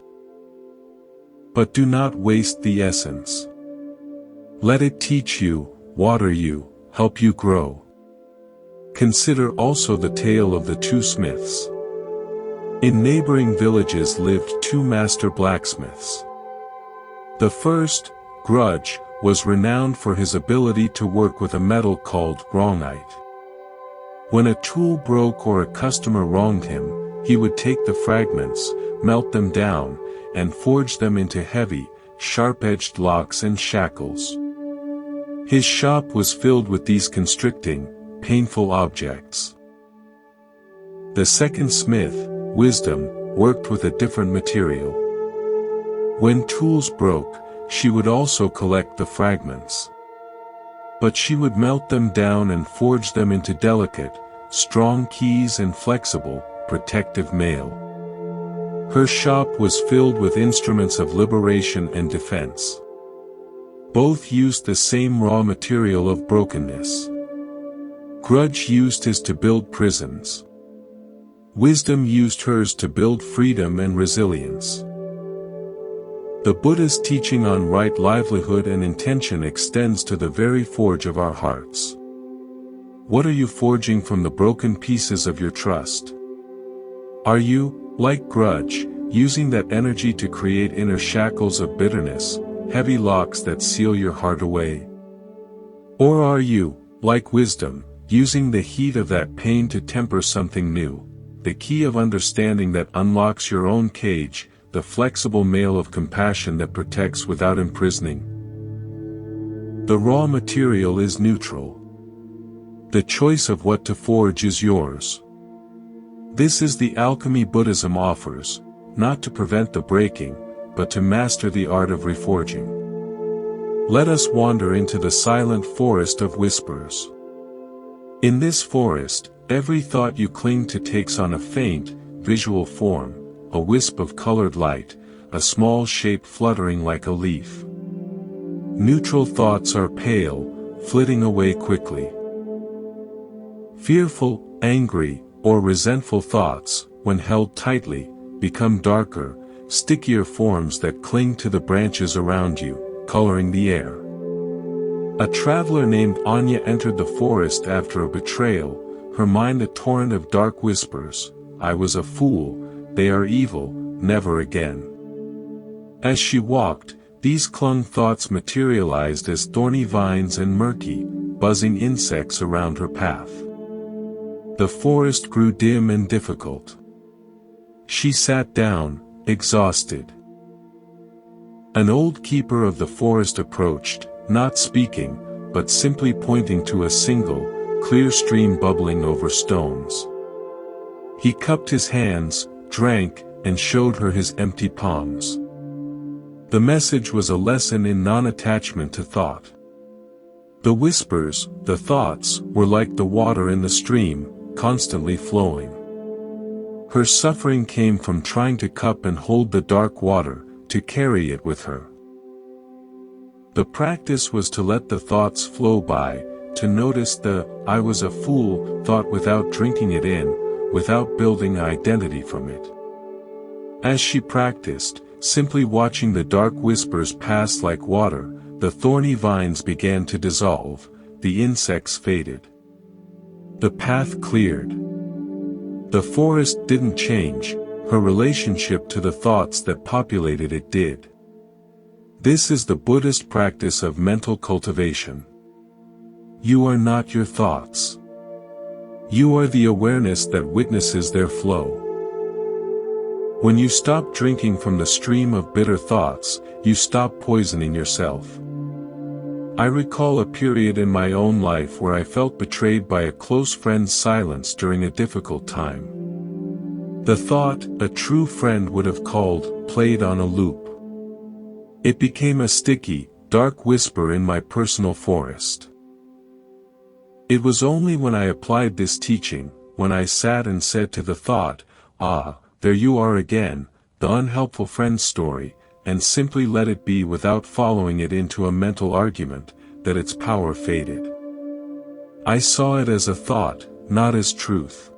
Speaker 1: But do not waste the essence. Let it teach you, water you, help you grow. Consider also the tale of the two smiths. In neighboring villages lived two master blacksmiths. The first, Grudge, was renowned for his ability to work with a metal called wrongite. When a tool broke or a customer wronged him, he would take the fragments, melt them down, and forge them into heavy, sharp-edged locks and shackles. His shop was filled with these constricting, painful objects. The second smith, Wisdom, worked with a different material. When tools broke, she would also collect the fragments. But she would melt them down and forge them into delicate, strong keys and flexible, protective mail. Her shop was filled with instruments of liberation and defense. Both used the same raw material of brokenness. Grudge used his to build prisons. Wisdom used hers to build freedom and resilience. The Buddhist teaching on right livelihood and intention extends to the very forge of our hearts. What are you forging from the broken pieces of your trust? Are you, like grudge, using that energy to create inner shackles of bitterness, heavy locks that seal your heart away? Or are you, like wisdom, using the heat of that pain to temper something new, the key of understanding that unlocks your own cage, the flexible mail of compassion that protects without imprisoning? The raw material is neutral. The choice of what to forge is yours. This is the alchemy Buddhism offers, not to prevent the breaking, but to master the art of reforging. Let us wander into the silent forest of whispers. In this forest, every thought you cling to takes on a faint, visual form, a wisp of colored light, a small shape fluttering like a leaf. Neutral thoughts are pale, flitting away quickly. Fearful, angry, or resentful thoughts, when held tightly, become darker, stickier forms that cling to the branches around you, coloring the air. A traveler named Anya entered the forest after a betrayal, her mind a torrent of dark whispers. I was a fool, they are evil, never again. As she walked, these clung thoughts materialized as thorny vines and murky, buzzing insects around her path. The forest grew dim and difficult. She sat down, exhausted. An old keeper of the forest approached, not speaking, but simply pointing to a single, clear stream bubbling over stones. He cupped his hands, drank, and showed her his empty palms. The message was a lesson in non-attachment to thought. The whispers, the thoughts, were like the water in the stream, constantly flowing. Her suffering came from trying to cup and hold the dark water, to carry it with her. The practice was to let the thoughts flow by, to notice the "I was a fool" thought without drinking it in, without building identity from it. As she practiced, simply watching the dark whispers pass like water, the thorny vines began to dissolve, the insects faded. The path cleared. The forest didn't change, her relationship to the thoughts that populated it did. This is the Buddhist practice of mental cultivation. You are not your thoughts. You are the awareness that witnesses their flow. When you stop drinking from the stream of bitter thoughts, you stop poisoning yourself. I recall a period in my own life where I felt betrayed by a close friend's silence during a difficult time. The thought, a true friend would have called, played on a loop. It became a sticky, dark whisper in my personal forest. It was only when I applied this teaching, when I sat and said to the thought, "Ah, there you are again, the unhelpful friend story," and simply let it be without following it into a mental argument, that its power faded. I saw it as a thought, not as truth.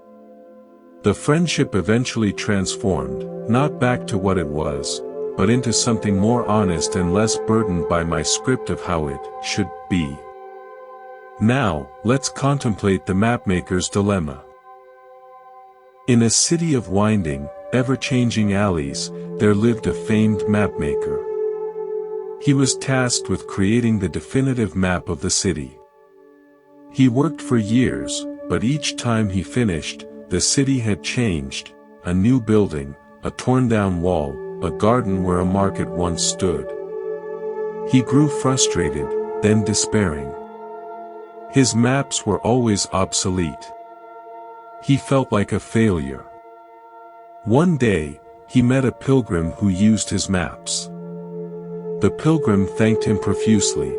Speaker 1: The friendship eventually transformed, not back to what it was, but into something more honest and less burdened by my script of how it should be. Now, let's contemplate the mapmaker's dilemma. In a city of winding, ever-changing alleys, there lived a famed mapmaker. He was tasked with creating the definitive map of the city. He worked for years, but each time he finished, the city had changed: a new building, a torn-down wall, a garden where a market once stood. He grew frustrated, then despairing. His maps were always obsolete. He felt like a failure. One day, he met a pilgrim who used his maps. The pilgrim thanked him profusely.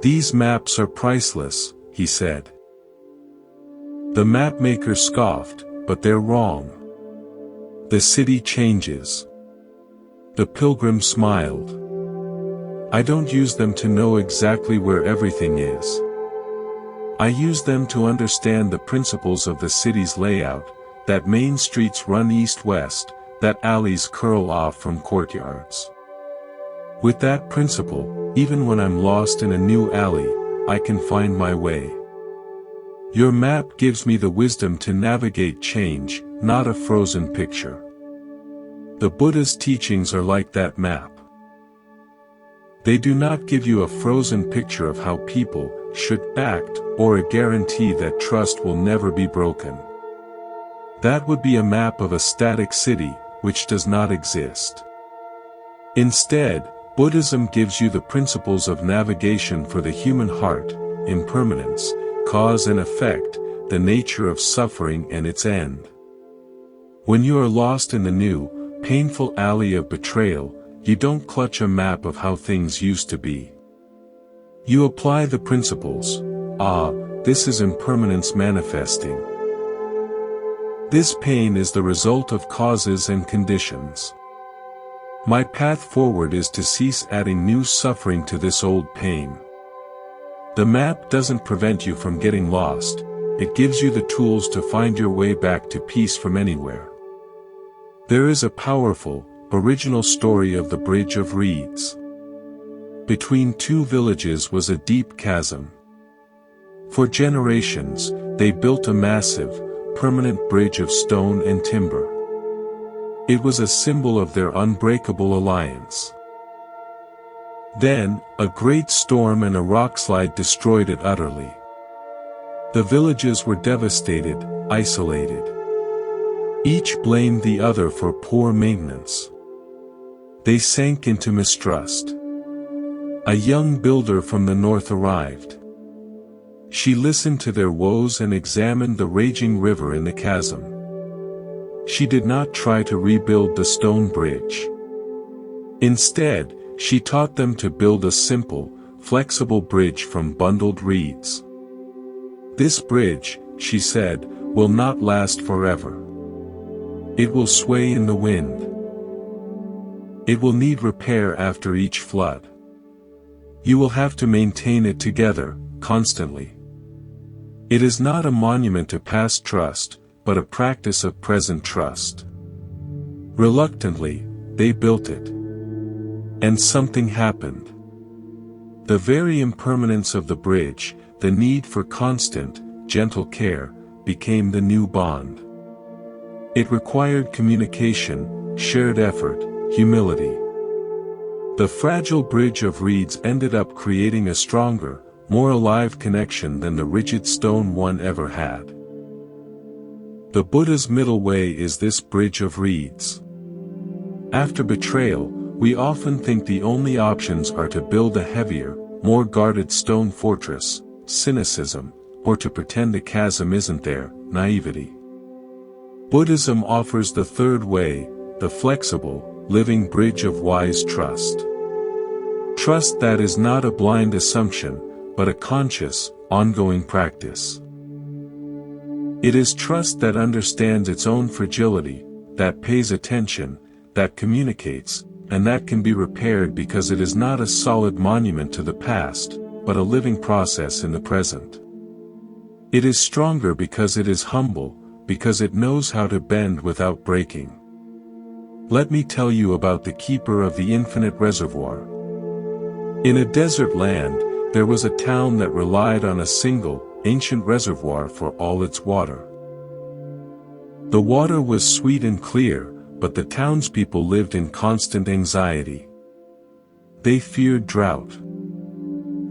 Speaker 1: "These maps are priceless," he said. The mapmaker scoffed, "But they're wrong. The city changes. The pilgrim smiled. I don't use them to know exactly where everything is. I use them to understand the principles of the city's layout, that main streets run east-west, that alleys curl off from courtyards. With that principle, even when I'm lost in a new alley, I can find my way. Your map gives me the wisdom to navigate change, not a frozen picture. The Buddha's teachings are like that map. They do not give you a frozen picture of how people should act, or a guarantee that trust will never be broken. That would be a map of a static city, which does not exist. Instead, Buddhism gives you the principles of navigation for the human heart, impermanence, cause and effect, the nature of suffering and its end. When you are lost in the new, painful alley of betrayal, you don't clutch a map of how things used to be. You apply the principles. This is impermanence manifesting. This pain is the result of causes and conditions. My path forward is to cease adding new suffering to this old pain. The map doesn't prevent you from getting lost, it gives you the tools to find your way back to peace from anywhere. There is a powerful, original story of the Bridge of Reeds. Between two villages was a deep chasm. For generations, they built a massive, permanent bridge of stone and timber. It was a symbol of their unbreakable alliance. Then, a great storm and a rockslide destroyed it utterly. The villages were devastated, isolated. Each blamed the other for poor maintenance. They sank into mistrust. A young builder from the north arrived. She listened to their woes and examined the raging river in the chasm. She did not try to rebuild the stone bridge. Instead, she taught them to build a simple, flexible bridge from bundled reeds. This bridge, she said, will not last forever. It will sway in the wind. It will need repair after each flood. You will have to maintain it together, constantly. It is not a monument to past trust, but a practice of present trust. Reluctantly, they built it. And something happened. The very impermanence of the bridge, the need for constant, gentle care, became the new bond. It required communication, shared effort, humility. The fragile bridge of reeds ended up creating a stronger, more alive connection than the rigid stone one ever had. The Buddha's middle way is this bridge of reeds. After betrayal, we often think the only options are to build a heavier, more guarded stone fortress, cynicism, or to pretend the chasm isn't there, naivety. Buddhism offers the third way, the flexible, living bridge of wise trust. Trust that is not a blind assumption, but a conscious, ongoing practice. It is trust that understands its own fragility, that pays attention, that communicates, and that can be repaired because it is not a solid monument to the past, but a living process in the present. It is stronger because it is humble, because it knows how to bend without breaking. Let me tell you about the keeper of the infinite reservoir. In a desert land, there was a town that relied on a single, ancient reservoir for all its water. The water was sweet and clear, but the townspeople lived in constant anxiety. They feared drought.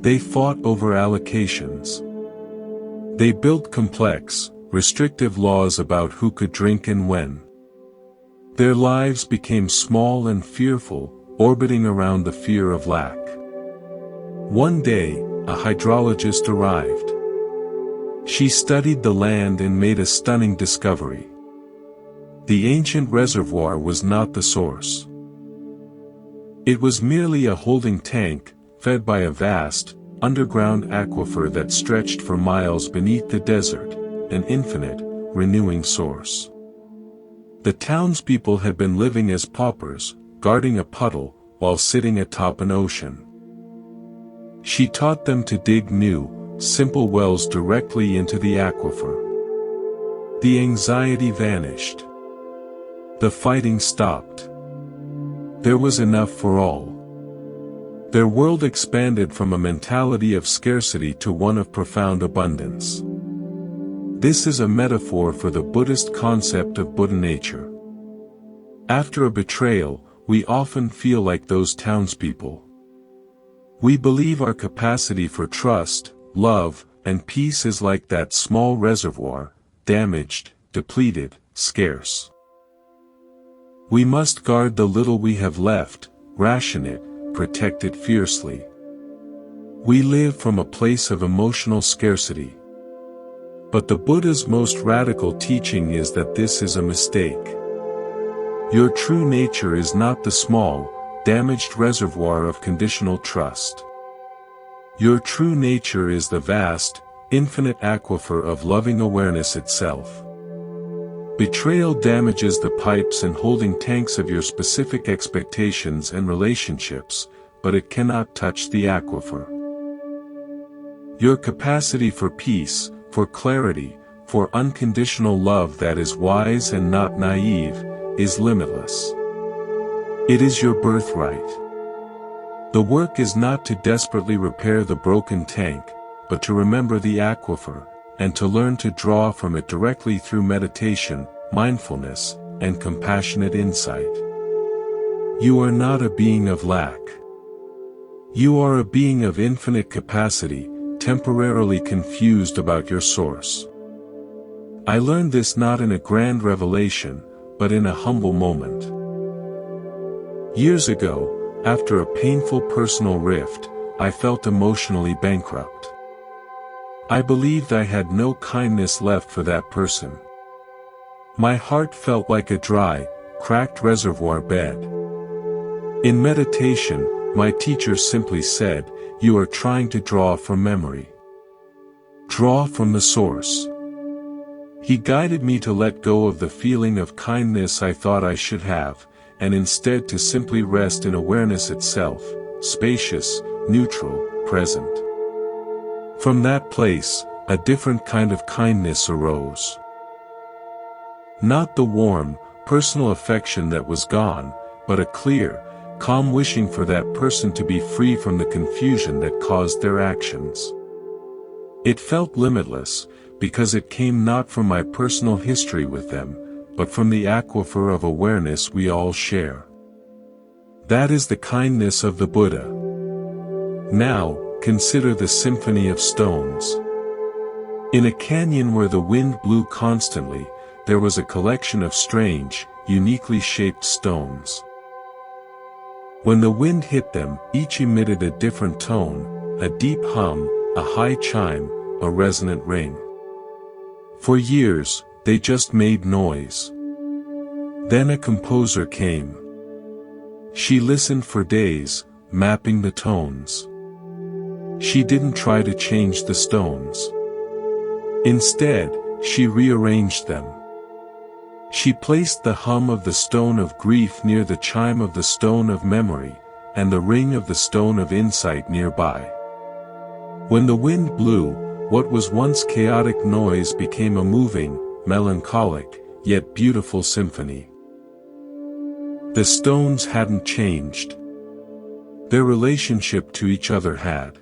Speaker 1: They fought over allocations. They built complex, restrictive laws about who could drink and when. Their lives became small and fearful, orbiting around the fear of lack. One day, a hydrologist arrived. She studied the land and made a stunning discovery. The ancient reservoir was not the source. It was merely a holding tank, fed by a vast, underground aquifer that stretched for miles beneath the desert, an infinite, renewing source. The townspeople had been living as paupers, guarding a puddle, while sitting atop an ocean. She taught them to dig new, simple wells directly into the aquifer. The anxiety vanished. The fighting stopped. There was enough for all. Their world expanded from a mentality of scarcity to one of profound abundance. This is a metaphor for the Buddhist concept of Buddha nature. After a betrayal, we often feel like those townspeople. We believe our capacity for trust, love, and peace is like that small reservoir, damaged, depleted, scarce. We must guard the little we have left, ration it, protect it fiercely. We live from a place of emotional scarcity. But the Buddha's most radical teaching is that this is a mistake. Your true nature is not the small, damaged reservoir of conditional trust. Your true nature is the vast, infinite aquifer of loving awareness itself. Betrayal damages the pipes and holding tanks of your specific expectations and relationships, but it cannot touch the aquifer. Your capacity for peace, for clarity, for unconditional love that is wise and not naive, is limitless. It is your birthright. The work is not to desperately repair the broken tank, but to remember the aquifer, and to learn to draw from it directly through meditation, mindfulness, and compassionate insight. You are not a being of lack. You are a being of infinite capacity, temporarily confused about your source. I learned this not in a grand revelation, but in a humble moment. Years ago, after a painful personal rift, I felt emotionally bankrupt. I believed I had no kindness left for that person. My heart felt like a dry, cracked reservoir bed. In meditation, my teacher simply said, "You are trying to draw from memory. Draw from the source." He guided me to let go of the feeling of kindness I thought I should have, and instead to simply rest in awareness itself, spacious, neutral, present. From that place, a different kind of kindness arose. Not the warm, personal affection that was gone, but a clear, calm wishing for that person to be free from the confusion that caused their actions. It felt limitless, because it came not from my personal history with them, but from the aquifer of awareness we all share. That is the kindness of the Buddha. Now, consider the symphony of stones. In a canyon where the wind blew constantly, there was a collection of strange, uniquely shaped stones. When the wind hit them, each emitted a different tone, a deep hum, a high chime, a resonant ring. For years, they just made noise. Then a composer came. She listened for days, mapping the tones. She didn't try to change the stones. Instead, she rearranged them. She placed the hum of the stone of grief near the chime of the stone of memory, and the ring of the stone of insight nearby. When the wind blew, what was once chaotic noise became a moving, melancholic, yet beautiful symphony. The stones hadn't changed. Their relationship to each other had.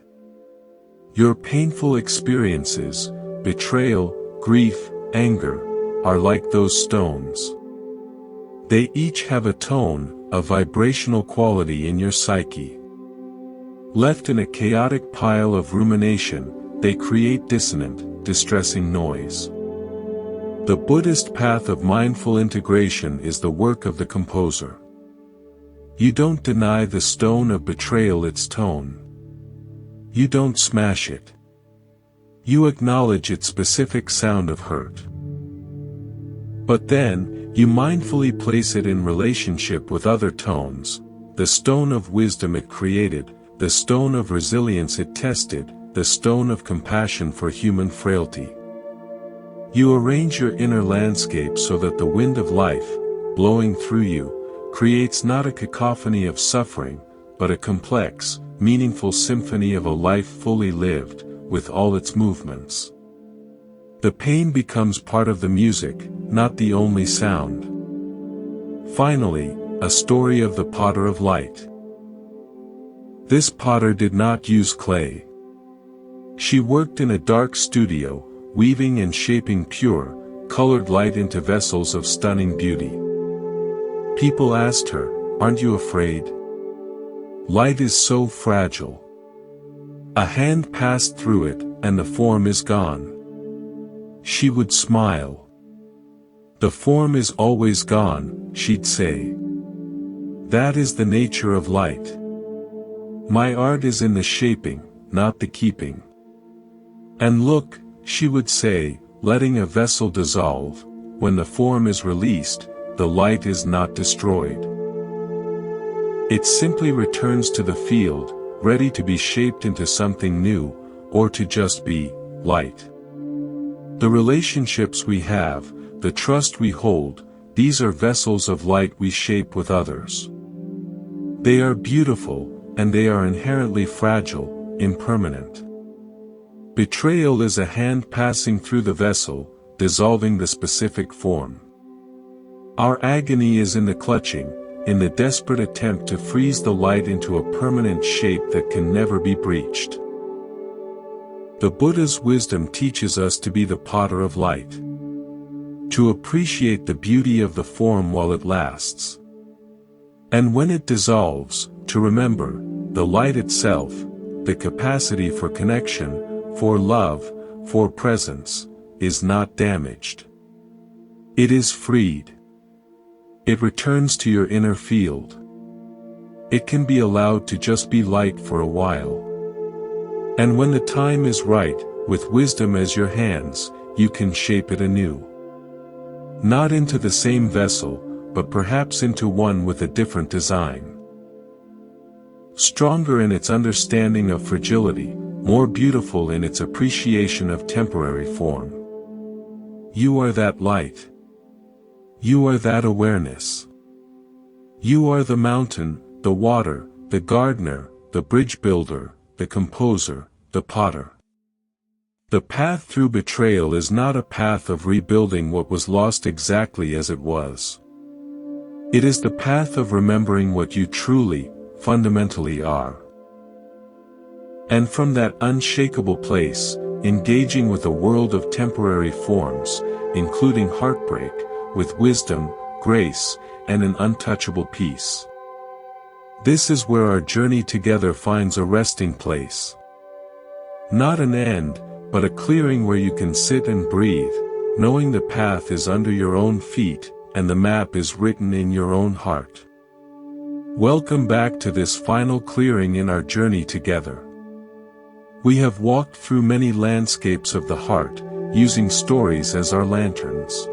Speaker 1: Your painful experiences, betrayal, grief, anger, are like those stones. They each have a tone, a vibrational quality in your psyche. Left in a chaotic pile of rumination, they create dissonant, distressing noise. The Buddhist path of mindful integration is the work of the composer. You don't deny the stone of betrayal its tone. You don't smash it. You acknowledge its specific sound of hurt. But then, you mindfully place it in relationship with other tones, the stone of wisdom it created, the stone of resilience it tested, the stone of compassion for human frailty. You arrange your inner landscape so that the wind of life, blowing through you, creates not a cacophony of suffering, but a complex, meaningful symphony of a life fully lived, with all its movements. The pain becomes part of the music, not the only sound. Finally, a story of the potter of light. This potter did not use clay. She worked in a dark studio, weaving and shaping pure, colored light into vessels of stunning beauty. People asked her, "Aren't you afraid? Light is so fragile. A hand passed through it, and the form is gone." She would smile. "The form is always gone," she'd say. "That is the nature of light. My art is in the shaping, not the keeping." "And look," she would say, "letting a vessel dissolve, when the form is released, the light is not destroyed. It simply returns to the field, ready to be shaped into something new, or to just be light." The relationships we have, the trust we hold, these are vessels of light we shape with others. They are beautiful, and they are inherently fragile, impermanent. Betrayal is a hand passing through the vessel, dissolving the specific form. Our agony is in the clutching, in the desperate attempt to freeze the light into a permanent shape that can never be breached. The Buddha's wisdom teaches us to be the potter of light. To appreciate the beauty of the form while it lasts. And when it dissolves, to remember, the light itself, the capacity for connection, for love, for presence, is not damaged. It is freed. It returns to your inner field. It can be allowed to just be light for a while. And when the time is right, with wisdom as your hands, you can shape it anew. Not into the same vessel, but perhaps into one with a different design. Stronger in its understanding of fragility, more beautiful in its appreciation of temporary form. You are that light. You are that awareness. You are the mountain, the water, the gardener, the bridge builder, the composer, the potter. The path through betrayal is not a path of rebuilding what was lost exactly as it was. It is the path of remembering what you truly, fundamentally are. And from that unshakable place, engaging with a world of temporary forms, including heartbreak, with wisdom, grace, and an untouchable peace. This is where our journey together finds a resting place. Not an end, but a clearing where you can sit and breathe, knowing the path is under your own feet, and the map is written in your own heart. Welcome back to this final clearing in our journey together. We have walked through many landscapes of the heart, using stories as our lanterns.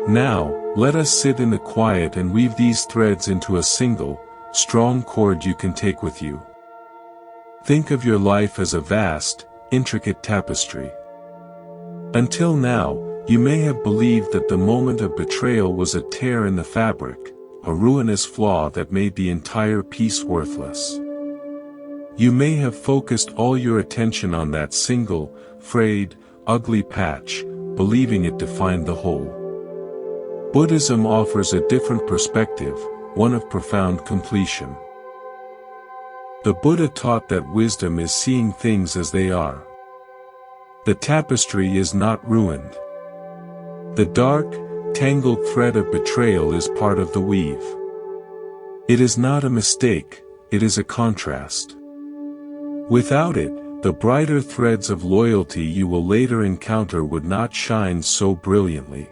Speaker 1: Now, let us sit in the quiet and weave these threads into a single, strong cord you can take with you. Think of your life as a vast, intricate tapestry. Until now, you may have believed that the moment of betrayal was a tear in the fabric, a ruinous flaw that made the entire piece worthless. You may have focused all your attention on that single, frayed, ugly patch, believing it defined the whole. Buddhism offers a different perspective, one of profound completion. The Buddha taught that wisdom is seeing things as they are. The tapestry is not ruined. The dark, tangled thread of betrayal is part of the weave. It is not a mistake, it is a contrast. Without it, the brighter threads of loyalty you will later encounter would not shine so brilliantly.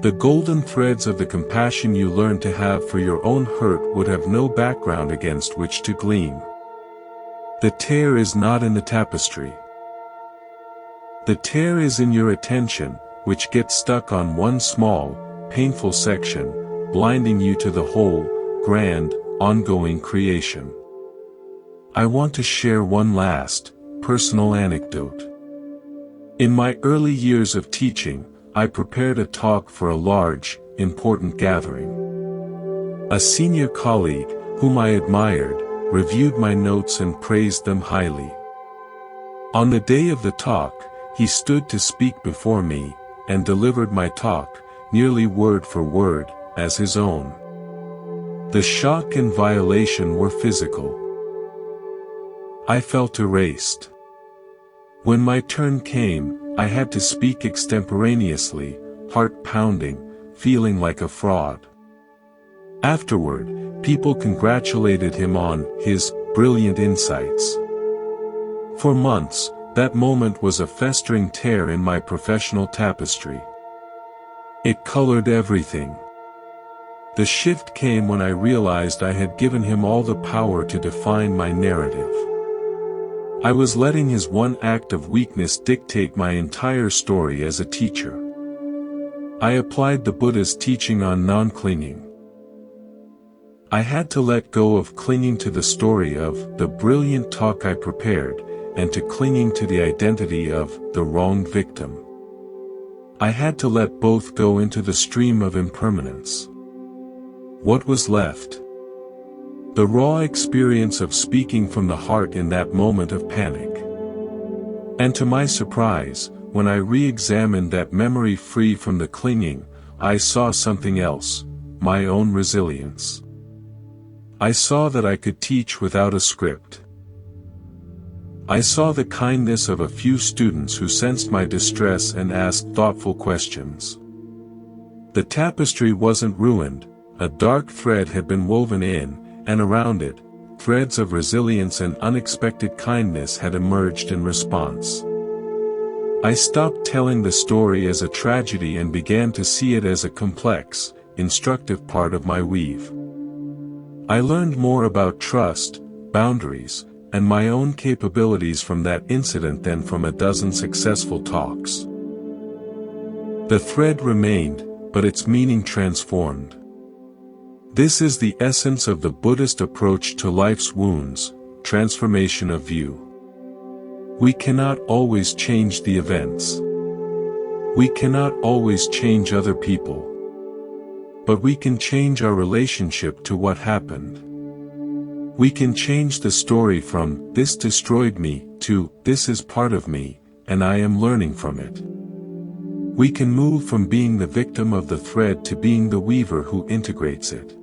Speaker 1: The golden threads of the compassion you learn to have for your own hurt would have no background against which to gleam. The tear is not in the tapestry. The tear is in your attention, which gets stuck on one small, painful section, blinding you to the whole, grand, ongoing creation. I want to share one last, personal anecdote. In my early years of teaching, I prepared a talk for a large, important gathering. A senior colleague, whom I admired, reviewed my notes and praised them highly. On the day of the talk, he stood to speak before me, and delivered my talk, nearly word for word, as his own. The shock and violation were physical. I felt erased. When my turn came, I had to speak extemporaneously, heart pounding, feeling like a fraud. Afterward, people congratulated him on his brilliant insights. For months, that moment was a festering tear in my professional tapestry. It colored everything. The shift came when I realized I had given him all the power to define my narrative. I was letting his one act of weakness dictate my entire story as a teacher. I applied the Buddhist teaching on non-clinging. I had to let go of clinging to the story of the brilliant talk I prepared, and to clinging to the identity of the wronged victim. I had to let both go into the stream of impermanence. What was left? The raw experience of speaking from the heart in that moment of panic. And to my surprise, when I re-examined that memory free from the clinging, I saw something else, my own resilience. I saw that I could teach without a script. I saw the kindness of a few students who sensed my distress and asked thoughtful questions. The tapestry wasn't ruined, a dark thread had been woven in, and around it, threads of resilience and unexpected kindness had emerged in response. I stopped telling the story as a tragedy and began to see it as a complex, instructive part of my weave. I learned more about trust, boundaries, and my own capabilities from that incident than from a dozen successful talks. The thread remained, but its meaning transformed. This is the essence of the Buddhist approach to life's wounds, transformation of view. We cannot always change the events. We cannot always change other people. But we can change our relationship to what happened. We can change the story from, "This destroyed me," to, "This is part of me, and I am learning from it." We can move from being the victim of the thread to being the weaver who integrates it.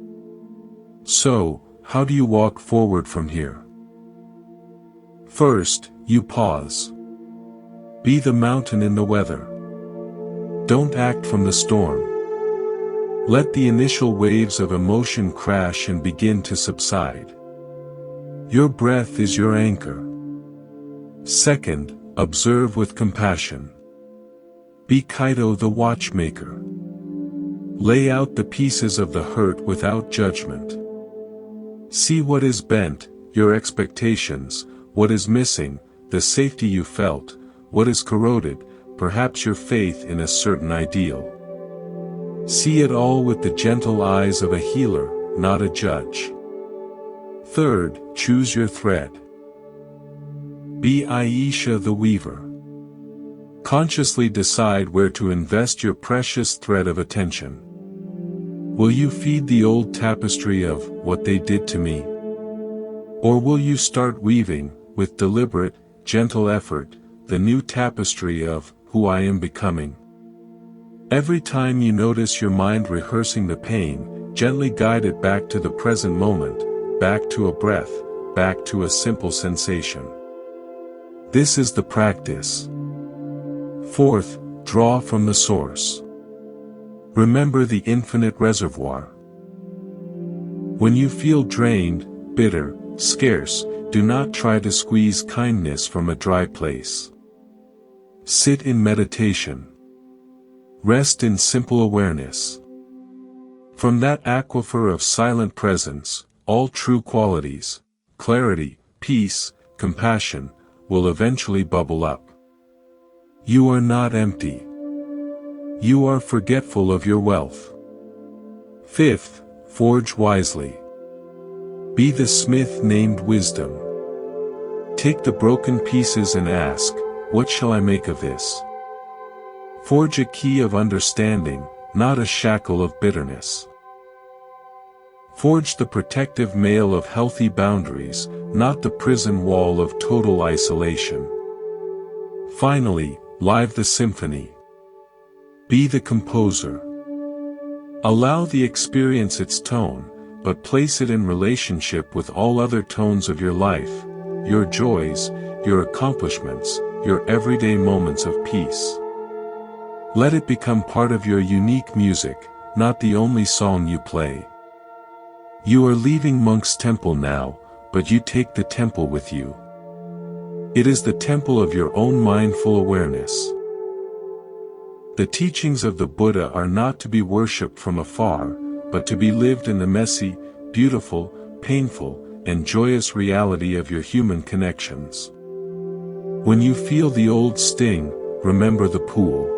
Speaker 1: So, how do you walk forward from here? First, you pause. Be the mountain in the weather. Don't act from the storm. Let the initial waves of emotion crash and begin to subside. Your breath is your anchor. Second, observe with compassion. Be Kaito the Watchmaker. Lay out the pieces of the hurt without judgment. See what is bent, your expectations, what is missing, the safety you felt, what is corroded, perhaps your faith in a certain ideal. See it all with the gentle eyes of a healer, not a judge. Third, choose your thread. Be Aisha the Weaver. Consciously decide where to invest your precious thread of attention. Will you feed the old tapestry of what they did to me? Or will you start weaving, with deliberate, gentle effort, the new tapestry of who I am becoming? Every time you notice your mind rehearsing the pain, gently guide it back to the present moment, back to a breath, back to a simple sensation. This is the practice. Fourth, draw from the source. Remember the infinite reservoir. When you feel drained, bitter, scarce, do not try to squeeze kindness from a dry place. Sit in meditation. Rest in simple awareness. From that aquifer of silent presence, all true qualities, clarity, peace, compassion, will eventually bubble up. You are not empty. You are forgetful of your wealth. Fifth, forge wisely. Be the smith named Wisdom. Take the broken pieces and ask, what shall I make of this? Forge a key of understanding, not a shackle of bitterness. Forge the protective mail of healthy boundaries, not the prison wall of total isolation. Finally, live the symphony. Be the composer. Allow the experience its tone, but place it in relationship with all other tones of your life, your joys, your accomplishments, your everyday moments of peace. Let it become part of your unique music, not the only song you play. You are leaving Monk's Temple now, but you take the temple with you. It is the temple of your own mindful awareness. The teachings of the Buddha are not to be worshipped from afar, but to be lived in the messy, beautiful, painful, and joyous reality of your human connections. When you feel the old sting, remember the pool.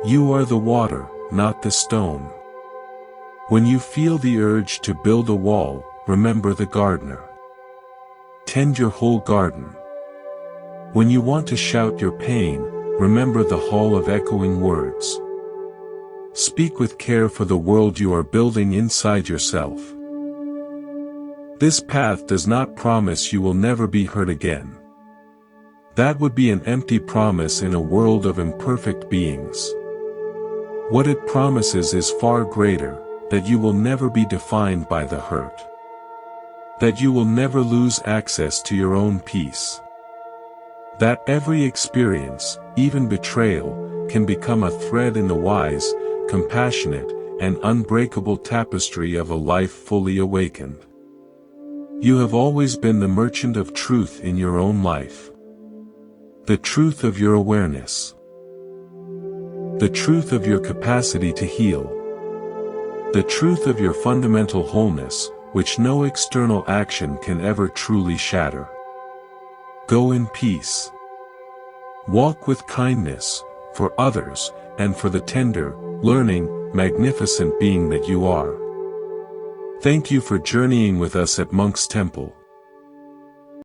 Speaker 1: You are the water, not the stone. When you feel the urge to build a wall, remember the gardener. Tend your whole garden. When you want to shout your pain, remember the hall of echoing words. Speak with care for the world you are building inside yourself. This path does not promise you will never be hurt again. That would be an empty promise in a world of imperfect beings. What it promises is far greater, that you will never be defined by the hurt. That you will never lose access to your own peace. That every experience, even betrayal, can become a thread in the wise, compassionate, and unbreakable tapestry of a life fully awakened. You have always been the merchant of truth in your own life. The truth of your awareness. The truth of your capacity to heal. The truth of your fundamental wholeness, which no external action can ever truly shatter. Go in peace. Walk with kindness, for others, and for the tender, learning, magnificent being that you are. Thank you for journeying with us at Monk's Temple.